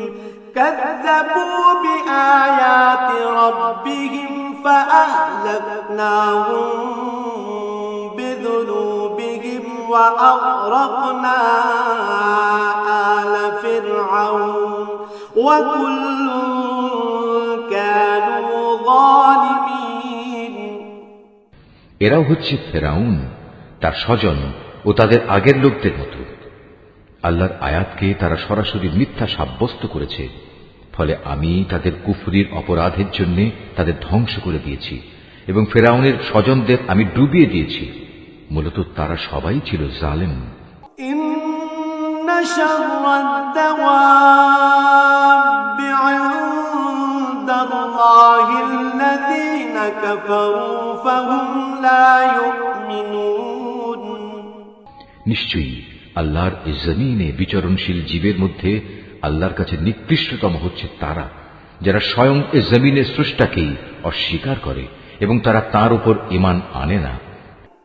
كذبوا بآيات ربهم فأهلكناهم بذنوبهم وأغرقنا آل فرعون وكل كانوا ظالمين এরাও হচ্ছে ফেরাউন, তার স্বজন ও তাদের আগের লোকদের মতো। আল্লাহর আয়াতকে তারা সরাসরি মিথ্যা সাব্যস্ত করেছে, ফলে আমি তাদের কুফরির অপরাধের জন্য তাদের ধ্বংস করে দিয়েছি এবং ফেরাউনের স্বজনদের আমি ডুবিয়ে দিয়েছি। মূলত তারা সবাই ছিল জালেম। ইন্না শাররাদ-দাওয়াবি ইনদাল্লাহিল্লাযীনা কাফারু ফাহুম লা ইউমিনুন। নিশ্চয়ই আল্লাহর এই জমিনে বিচরণশীল জীবের মধ্যে আল্লাহর কাছে নিকৃষ্টতম হচ্ছে তারা, যারা স্বয়ং এ জমিনের স্রষ্টাকেই অস্বীকার করে এবং তারা তার উপর ঈমান আনে না।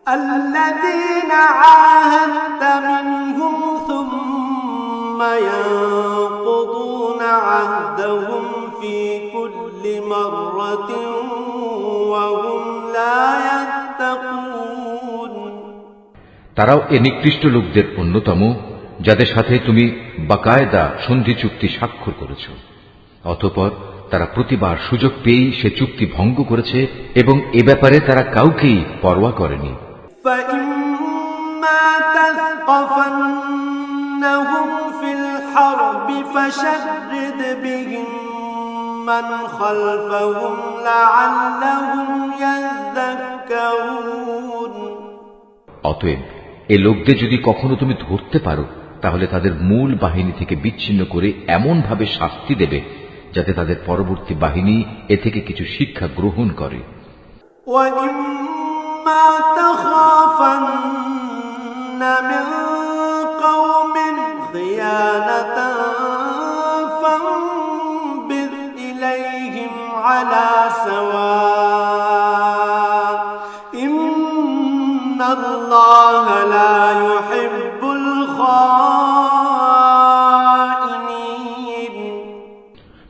আল্লাযীনা আহাদতা মিনহুম সুম্মা ইয়ানকুদুনা আহদাহুম ফি কুল্লি মাররাতিন ওয়া হুম লা ইয়াত্তাকুন। তারাও এ নিকৃষ্ট লোকদের অন্যতম, যাদের সাথে তুমি বাকায়দা সন্ধি চুক্তি স্বাক্ষর করেছ, অতঃপর তারা প্রতিবার সুযোগ পেয়েই সে চুক্তি ভঙ্গ করেছে এবং এ ব্যাপারে তারা কাউকেই পরোয়া করেনি। فَإِمَّا تَثْقَفَنَّهُمْ فِي الْحَرْبِ فَشَرِّدْ بِهِمْ مَنْ خَلْفَهُمْ لَعَلَّهُمْ يَذَّكَّرُونَ। অতএব এ লোকদের যদি কখনো তুমি ধরতে পারো, তাহলে তাদের মূল বাহিনী থেকে বিচ্ছিন্ন করে এমন ভাবে শাস্তি দেবে যাতে তাদের পরবর্তী বাহিনী এ থেকে কিছু শিক্ষা গ্রহণ করে। وَإِمَّا تَخَافَنَّ مِنْ قَوْمٍ خِيَانَةً فَانبِذْ إِلَيْهِمْ عَلَى سَوَاءٍ إِنَّ اللَّهَ لَا يُحِبُّ الْخَائِنِينَ।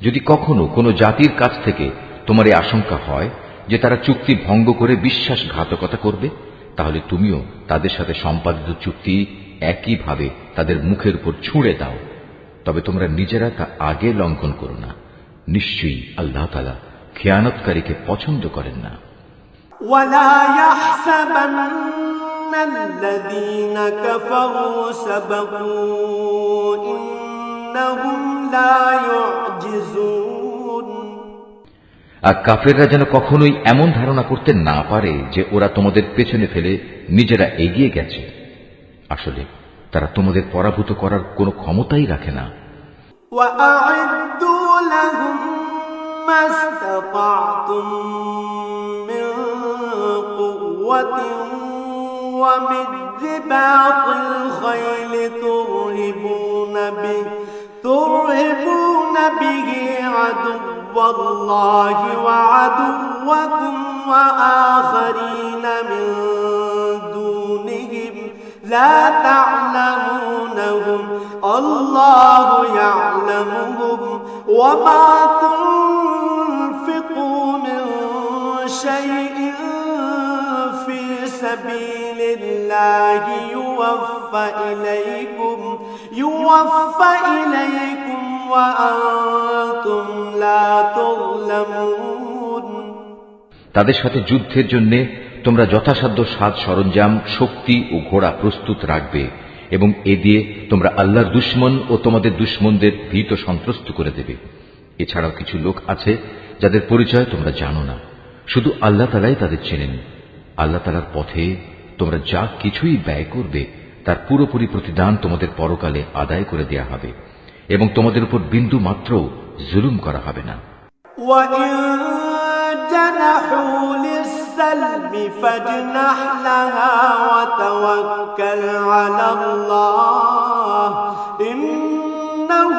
যদি কখনো কোনো জাতির কাছ থেকে তোমার এই আশঙ্কা হয় যে তারা চুক্তি ভঙ্গ করে বিশ্বাসঘাতকতা করবে, তাহলে তুমিও তাদের সাথে সম্পাদিত চুক্তি একইভাবে তাদের মুখের উপর ছুঁড়ে দাও, তবে তোমরা নিজেরা তা আগে লঙ্ঘন করো না। নিশ্চয়ই আল্লাহ তাআলা খেয়ানতকারীকে পছন্দ করেন না। ولا يحسبن الذين كفروا سبقوا إنهم لا يعجزون। আর কাফেররা যেন কখনোই এমন ধারণা করতে না পারে যে ওরা তোমাদের পেছনে ফেলে নিজেরা এগিয়ে গেছে। আসলে তারা তোমাদের পরাভূত করার কোনো ক্ষমতাই রাখে না। وأعدوا لهم ما استطعتم من قوة ومن رباط الخيل ترهبون به عدو الله وعدوكم وآخرين من دونهم لا تعلمونهم الله يعلمهم وما تنفقوا من شيء في سبيل الله يوفى إليكم وأنتم لا تظلمون। তাদের সাথে যুদ্ধের জন্য তোমরা যথাসাধ্য সাজ সরঞ্জাম, শক্তি ও ঘোড়া প্রস্তুত রাখবে এবং এ দিয়ে তোমরা আল্লাহর দুশমন ও তোমাদের দুশমনদের ভীত সন্ত্রস্ত করে দেবে। এছাড়াও কিছু লোক আছে যাদের পরিচয় তোমরা জানো না, শুধু আল্লাহ তাআলাই তাদের চেনেন। আল্লাহ তাআলার পথে তোমরা যা কিছুই ব্যয় করবে তার পুরোপুরি প্রতিদান তোমাদের পরকালে আদায় করে দেয়া হবে এবং তোমাদের উপর বিন্দু মাত্র জুলুম করা হবে না। وَإِن جَنَحُوا لِلسَّلْمِ فَاجْنَحْ لَهَا وَتَوَكَّلْ عَلَى اللَّهِ إِنَّهُ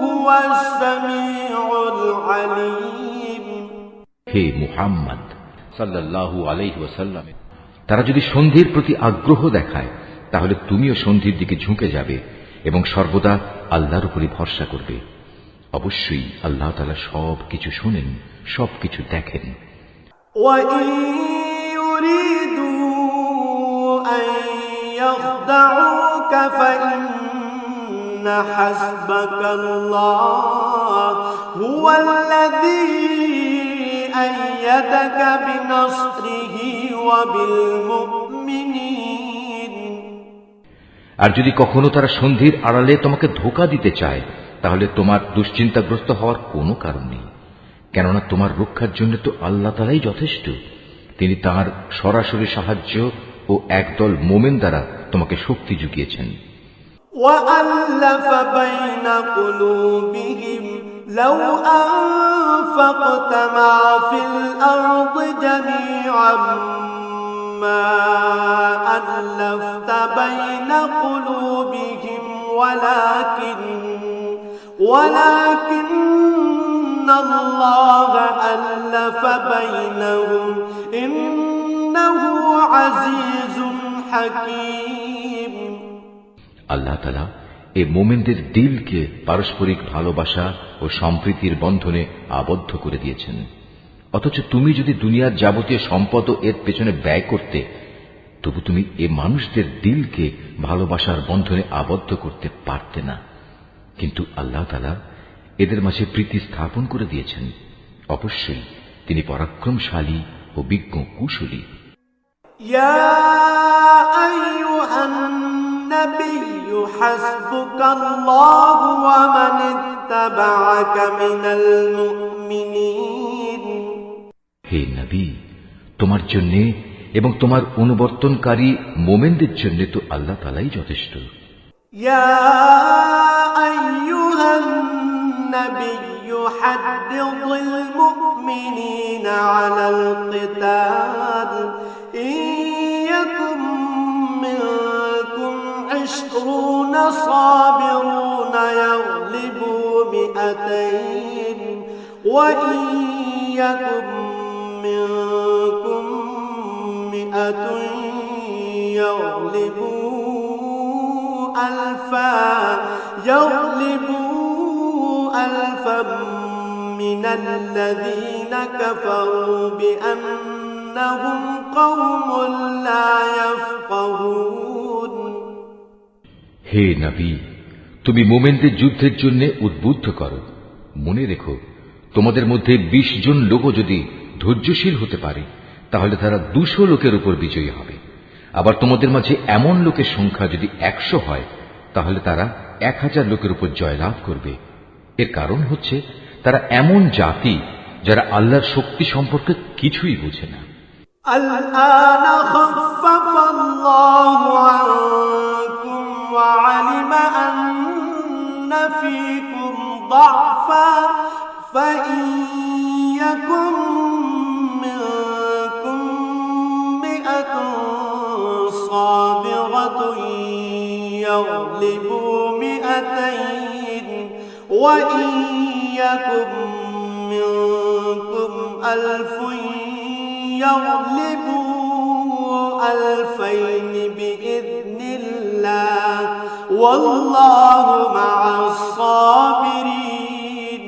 هُوَ السَّمِيعُ الْعَلِيمُ। হে মুহাম্মদ সাল্লাল্লাহু আলাইহি ওয়াসাল্লাম, তারা যদি সন্ধির প্রতি আগ্রহ দেখায় তাহলে তুমিও সন্ধির দিকে ঝুঁকে যাবে এবং সর্বদা আল্লাহর উপরই ভরসা করবে। অবশ্যই আল্লাহ তাআলা সবকিছু শোনেন, সবকিছু দেখেন। وَإِن يُرِيدُوا أَن يَخْدَعُوكَ فَإِنَّ حَسْبَكَ اللَّهُ هُوَ الَّذِي أَيَّدَكَ بِنَصْرِهِ وَبِالْمُؤْمِنِينَ। আর যদি কখনো তারা সন্ধির আড়ালে তোমাকে ধোঁকা দিতে চায় তাহলে তোমার দুশ্চিন্তাগ্রস্ত হওয়ার কোনো কারণ নেই, কেননা তোমার রক্ষার জন্য তো আল্লাহ তাআলাই যথেষ্ট। তিনি তাঁর সরাসরি সাহায্য ও একদল মোমেন দ্বারা তোমাকে শক্তি জুগিয়েছেন। وَأَلَّفَ بَيْنَ قُلُوبِهِمْ لَوْ أَنفَقْتَ مَا فِي الْأَرْضِ جَمِيعًا مَا أَلَّفْتَ بَيْنَ قُلُوبِهِمْ وَلَكِنَّ اللَّهَ أَلَّفَ بَيْنَهُمْ إِنَّهُ عَزِيزٌ حَكِيمٌ। আল্লাহ তাআলা এই মুমিনদের দিলকে পারস্পরিক ভালোবাসা ও সম্প্রীতির বন্ধনে আবদ্ধ করে দিয়েছেন। অথচ তুমি যদি দুনিয়ার যাবতীয় সম্পদ এর পেছনে ব্যয় করতে, তবু তুমি এ মানুষদের দিলকে ভালোবাসার বন্ধনে আবদ্ধ করতে পারতে না। কিন্তু আল্লাহ তাআলা এদের মাঝে প্রীতি স্থাপন করে দিয়েছেন। অবশ্যই তিনি পরাক্রমশালী ও বিজ্ঞ কুশলী। ইয়া আইয়ুহান নাবিয়্যু হাসবুকাল্লাহু ওয়া মান ইত্তাবা'আকা মিনাল মুমিনিন। হে নবী, তোমার জন্য এবং তোমার অনুবর্তনকারী মোমেনদের জন্য তো আল্লাহ তাআলাই যথেষ্ট। ইয়া আইয়ুহান নাবিয়্যু হাদ্দিদিল মুমিনিনা আলাল কিতাল ইয়াকুম মিনকুম 'ইশরুনা সাবিরুনা ইয়াগলিবু মিআতাইন ওয়া ইয়াকুম মিনকুম মিআতুন ইয়াগলিবু ألفا من الذين كفروا بأنهم قوم لا يفقهون। হে নবী, তুমি মুমিনদের যুদ্ধের জন্য উদ্বুদ্ধ করো। মনে রেখো, তোমাদের মধ্যে 20 জন লোকও যদি ধৈর্যশীল হতে পারে তাহলে তারা 200 লোকের উপর বিজয়ী হবে। আবার তোমাদের মাঝে এমন লোকের সংখ্যা যদি 100 হয় তাহলে তারা 1000 লোকের উপর জয়লাভ করবে। এর কারণ হচ্ছে তারা এমন জাতি যারা আল্লাহর শক্তি সম্পর্কে কিছুই বোঝে না। الآن خفف الله عنكم وعلم أن فيكم ضعفا فإن يكن منكم 100 صابرة يغلبوا 200 وإن يكن منكم 1000 يغلبوا 2000 بإذن الله والله مع الصابرين।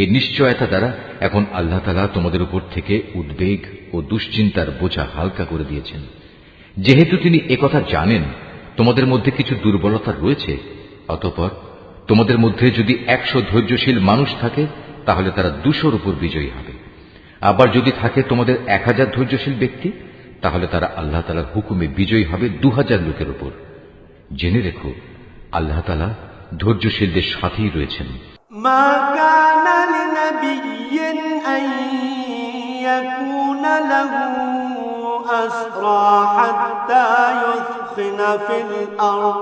এই নিশ্চয়তা দ্বারা এখন আল্লাহ তাআলা তোমাদের উপর থেকে উদ্বেগ ও দুশ্চিন্তার বোঝা হালকা করে দিয়েছেন। যেহেতু তিনি একথা জানেন তোমাদের মধ্যে কিছু দুর্বলতা রয়েছে, অতঃপর তোমাদের মধ্যে যদি 100 ধৈর্যশীল মানুষ থাকে তাহলে তারা 200-র উপর বিজয়ী হবে। আবার যদি থাকে তোমাদের 1000 ধৈর্যশীল ব্যক্তি তাহলে তারা আল্লাহ তাআলার হুকুমে বিজয়ী হবে 2000 লোকের উপর। জেনে রেখো, আল্লাহ তাআলা ধৈর্যশীলদের সাথেই রয়েছেন। মা কানা লিনাবিয়্যিন আন ইয়াকুনা লাহু আসরা হাত্তা ইউসখিনা ফিল আরদ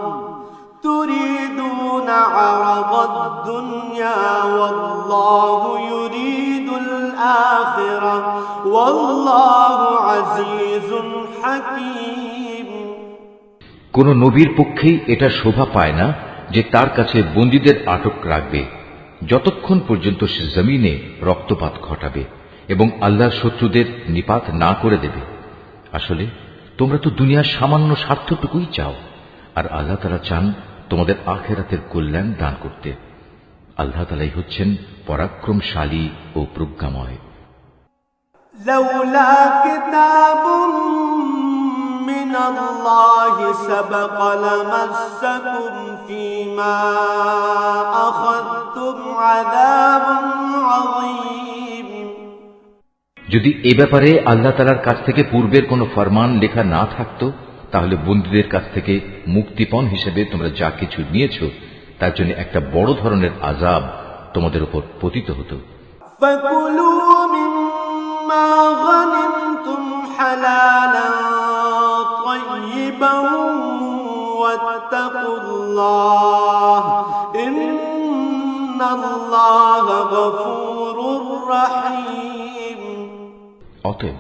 তুরিদুনা আরাদাদ দুনিয়া ওয়াল্লাহু ইউরিদুল আখিরাহ ওয়াল্লাহু আজিজুন হাকীম। কোন নবীর পক্ষেই এটা শোভা পায় না যে তার কাছে বন্দীদের আটক রাখবে যতক্ষণ পর্যন্ত সে জমিনে রক্তপাত ঘটাবে এবং আল্লাহর শত্রুদের নিপাত না করে দেবে। আসলে তোমরা তো দুনিয়ার সামান্য স্বার্থটুকুই চাও, আর আল্লাহ তাআলা চান তোমাদের আখিরাতের কল্যাণ দান করতে। আল্লাহ তাআলাই হচ্ছেন পরাক্রমশালী ও প্রজ্ঞাময়। لولا كتاب من الله سبق لمسكم فيما أخذتم عذاب عظيم। যদি এ ব্যাপারে আল্লাহ তাআলার কাছ থেকে পূর্বের কোনো ফরমান লেখা না থাকতো, তাহলে বন্দীদের কাছ থেকে মুক্তিপণ হিসেবে তোমরা যা কিছু নিয়েছো তার জন্য একটা বড় ধরনের আযাব তোমাদের উপর পতিত হতো। فكلوا مما غنمتم حلالا طيبا واتقوا الله إن الله غفور رحيم। অতএব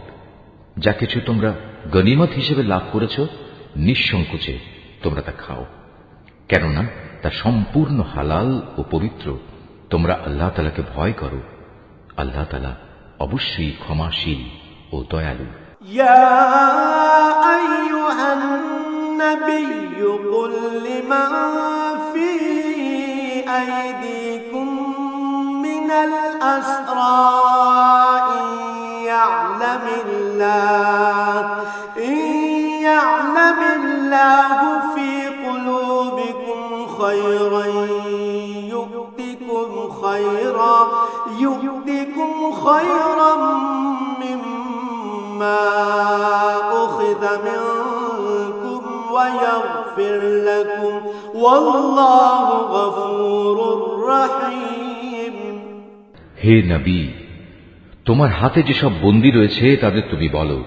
যা কিছু তোমরা গনিমত হিসেবে লাভ করেছ, নিঃসংকোচে তোমরা তা খাও, কেননা তা সম্পূর্ণ হালাল ও পবিত্র। তোমরা আল্লাহ তাআলাকে ভয় করো, আল্লাহ তাআলা অবশ্যই ক্ষমাশীল ও দয়ালু। يا أيها النبي قل لمن في أيديكم من الأسرى إن يعلم الله في قلوبكم خيرا يؤتكم خيرا مما أخذ منكم ويغفر لكم والله غفور رحيم। হে নবী, তোমার হাতে যেসব বন্দী রয়েছে তাদের তুমি বলো,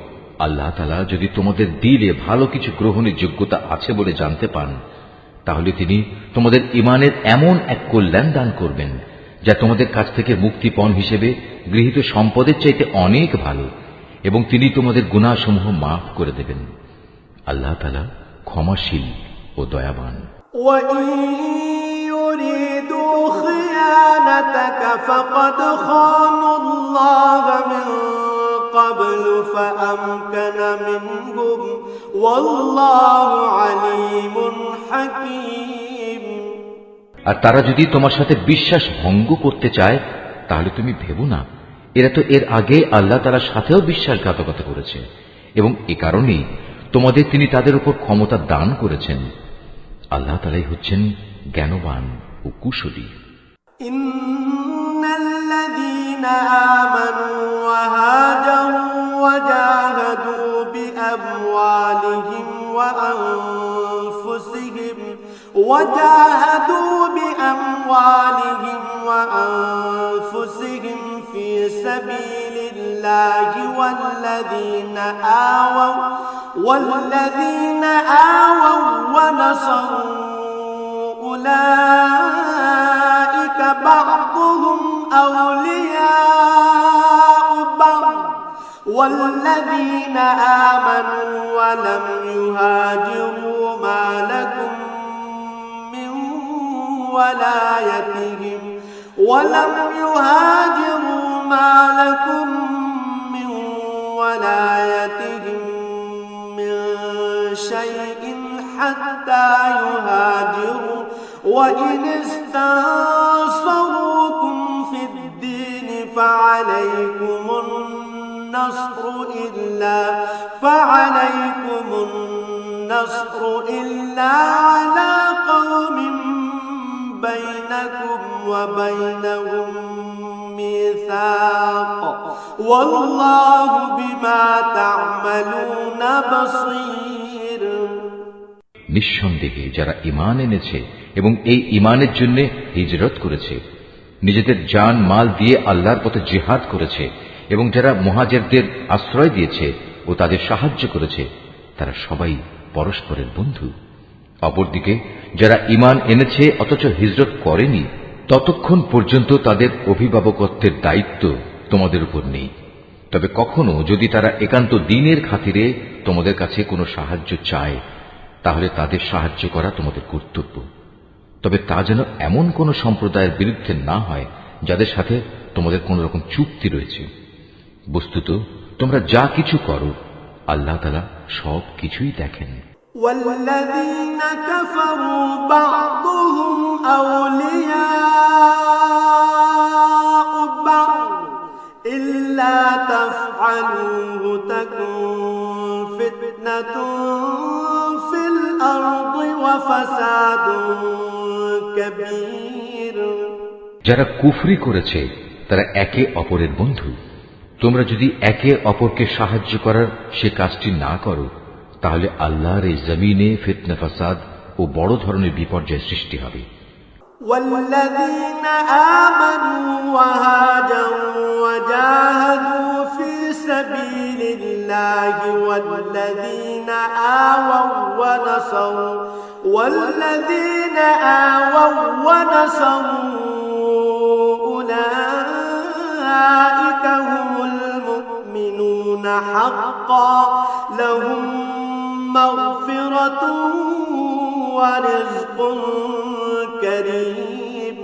আল্লাহ তাআলা যদি তোমাদের দিলে ভালো কিছু গ্রহণের যোগ্যতা আছে বলে জানতে পান, তাহলে তিনি তোমাদের ঈমানের এমন এক কল্যাণ দান করবেন যা তোমাদের কাছ থেকে মুক্তিপণ হিসেবে গৃহীত সম্পদের চাইতে অনেক ভালো, এবং তিনি তোমাদের গুনাহসমূহ মাফ করে দেবেন। আল্লাহ তাআলা ক্ষমাশীল ও দয়াবান। وَإِن يُرِيدُوا خِيَانَتَكَ فَقَدْ خَانُوا اللَّهَ مِن قَبْلُ فَأَمْكَنَ مِنْهُمْ وَاللَّهُ عَلِيمٌ حَكِيمٌ। আর তারা যদি তোমার সাথে বিশ্বাস ভঙ্গ করতে চায়, তাহলে তুমি ভেবো না, এরা তো এর আগে আল্লাহ তাআলার সাথেও বিশ্বাসঘাতকতা করেছে, এবং এ কারণেই তোমাদের তিনি তাদের উপর ক্ষমতা দান করেছেন। আল্লাহ তাআলাই হচ্ছেন জ্ঞানবান ও কুশলী। ইন্নাল্লাযীনা আমানু ওয়া হাজারু ওয়া জাহাদু বিআমওয়ালিহিম ওয়া আনফুসিহিম ফি সাবিলিল্লাহি والذين آووا ونصروا أولئك بعضهم أولياء بعض والذين آمنوا ولم يهاجروا ما لكم من ولايتهم من شيء حتى يهاجروا وإن استنصروكم في الدين فعليكم النصر إلا على قوم بينكم وبينهم ميثاق والله بما تعملون بصير। নিঃসন্দেহে যারা ঈমান এনেছে এবং এই ঈমানের জন্য হিজরত করেছে, নিজেদের জান মাল দিয়ে আল্লাহর পথে জিহাদ করেছে, এবং যারা মুহাজিরদের আশ্রয় দিয়েছে ও তাদের সাহায্য করেছে, তারা সবাই পরস্পরের বন্ধু। অপরদিকে যারা ঈমান এনেছে অথচ হিজরত করেনি, ততক্ষণ পর্যন্ত তাদের অভিভাবকত্বের দায়িত্ব তোমাদের উপর নেই। তবে কখনো যদি তারা একান্ত দ্বীনের খাতিরে তোমাদের কাছে কোনো সাহায্য চায়, তাহলে তাদের সাহায্য করা তোমাদের কর্তব্য। তবে তা যেন এমন কোন সম্প্রদায়ের বিরুদ্ধে না হয় যাদের সাথে তোমাদের কোন রকম চুক্তি রয়েছে। বস্তুত তোমরা যা কিছু করো আল্লাহ তাআলা সব কিছুই দেখেন। والذين كفروا بعضهم أولياء بعض إلا تفعلوه تكن فتنة في الأرض وفساد كبير। যারা কুফরি করেছে তারা একে অপরের বন্ধু। তোমরা যদি একে অপরকে সাহায্য করার সে কাজটি না করো, তাহলে আল্লাহর এই জমিনে ফিতনা ফাসাদ ও বড় ধরনের বিপর্যয় সৃষ্টি হবে। والذين آمنوا وهاجروا وجاهدوا في سبيل الله والذين آووا ونصروا أولئك هم المؤمنون حقا لهم مغفرة ورزق كريم।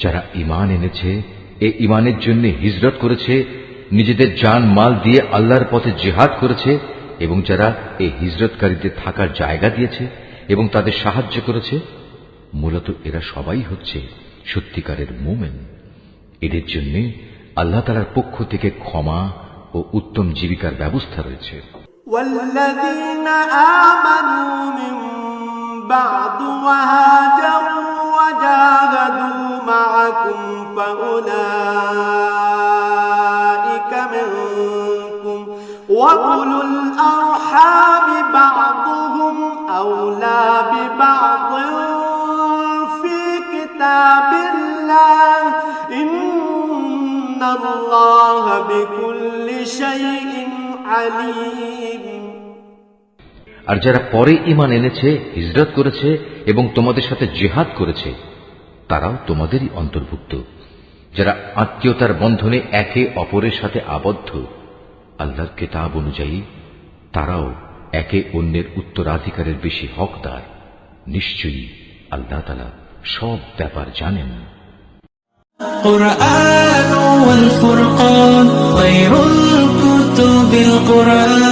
যারা ঈমান এনেছে, এই ঈমানের জন্য হিজরত করেছে, নিজেদের জান মাল দিয়ে আল্লাহর পথে জিহাদ করেছে এবং যারা এই হিজরতকারীদের থাকার জায়গা দিয়েছে এবং তাদের সাহায্য করেছে, মূলত এরা সবাই হচ্ছে সত্যিকারের মুমিন। এদের জন্য আল্লাহ তাআলার পক্ষ থেকে ক্ষমা ও উত্তম জীবিকার ব্যবস্থা রয়েছে। والذين آمنوا من بعد وهاجروا وجاهدوا معكم فأولئك منكم وأولو الأرحام بعضهم أولى ببعض في كتاب الله إن الله بكل شيء عليم। আর যারা পরে ঈমান এনেছে, হিজরত করেছে এবং তোমাদের সাথে জিহাদ করেছে, তারাও তোমাদেরই অন্তর্ভুক্ত। যারা আত্মীয়তার বন্ধনে একে অপরের সাথে আবদ্ধ আল্লাহর কিতাব অনুযায়ী, তারাও একে অন্যের উত্তরাধিকারের বেশি হকদার। নিশ্চয়ই আল্লাহ তাআলা সব ব্যাপার জানেন। القرآن والفرقان خير الكتب القرآن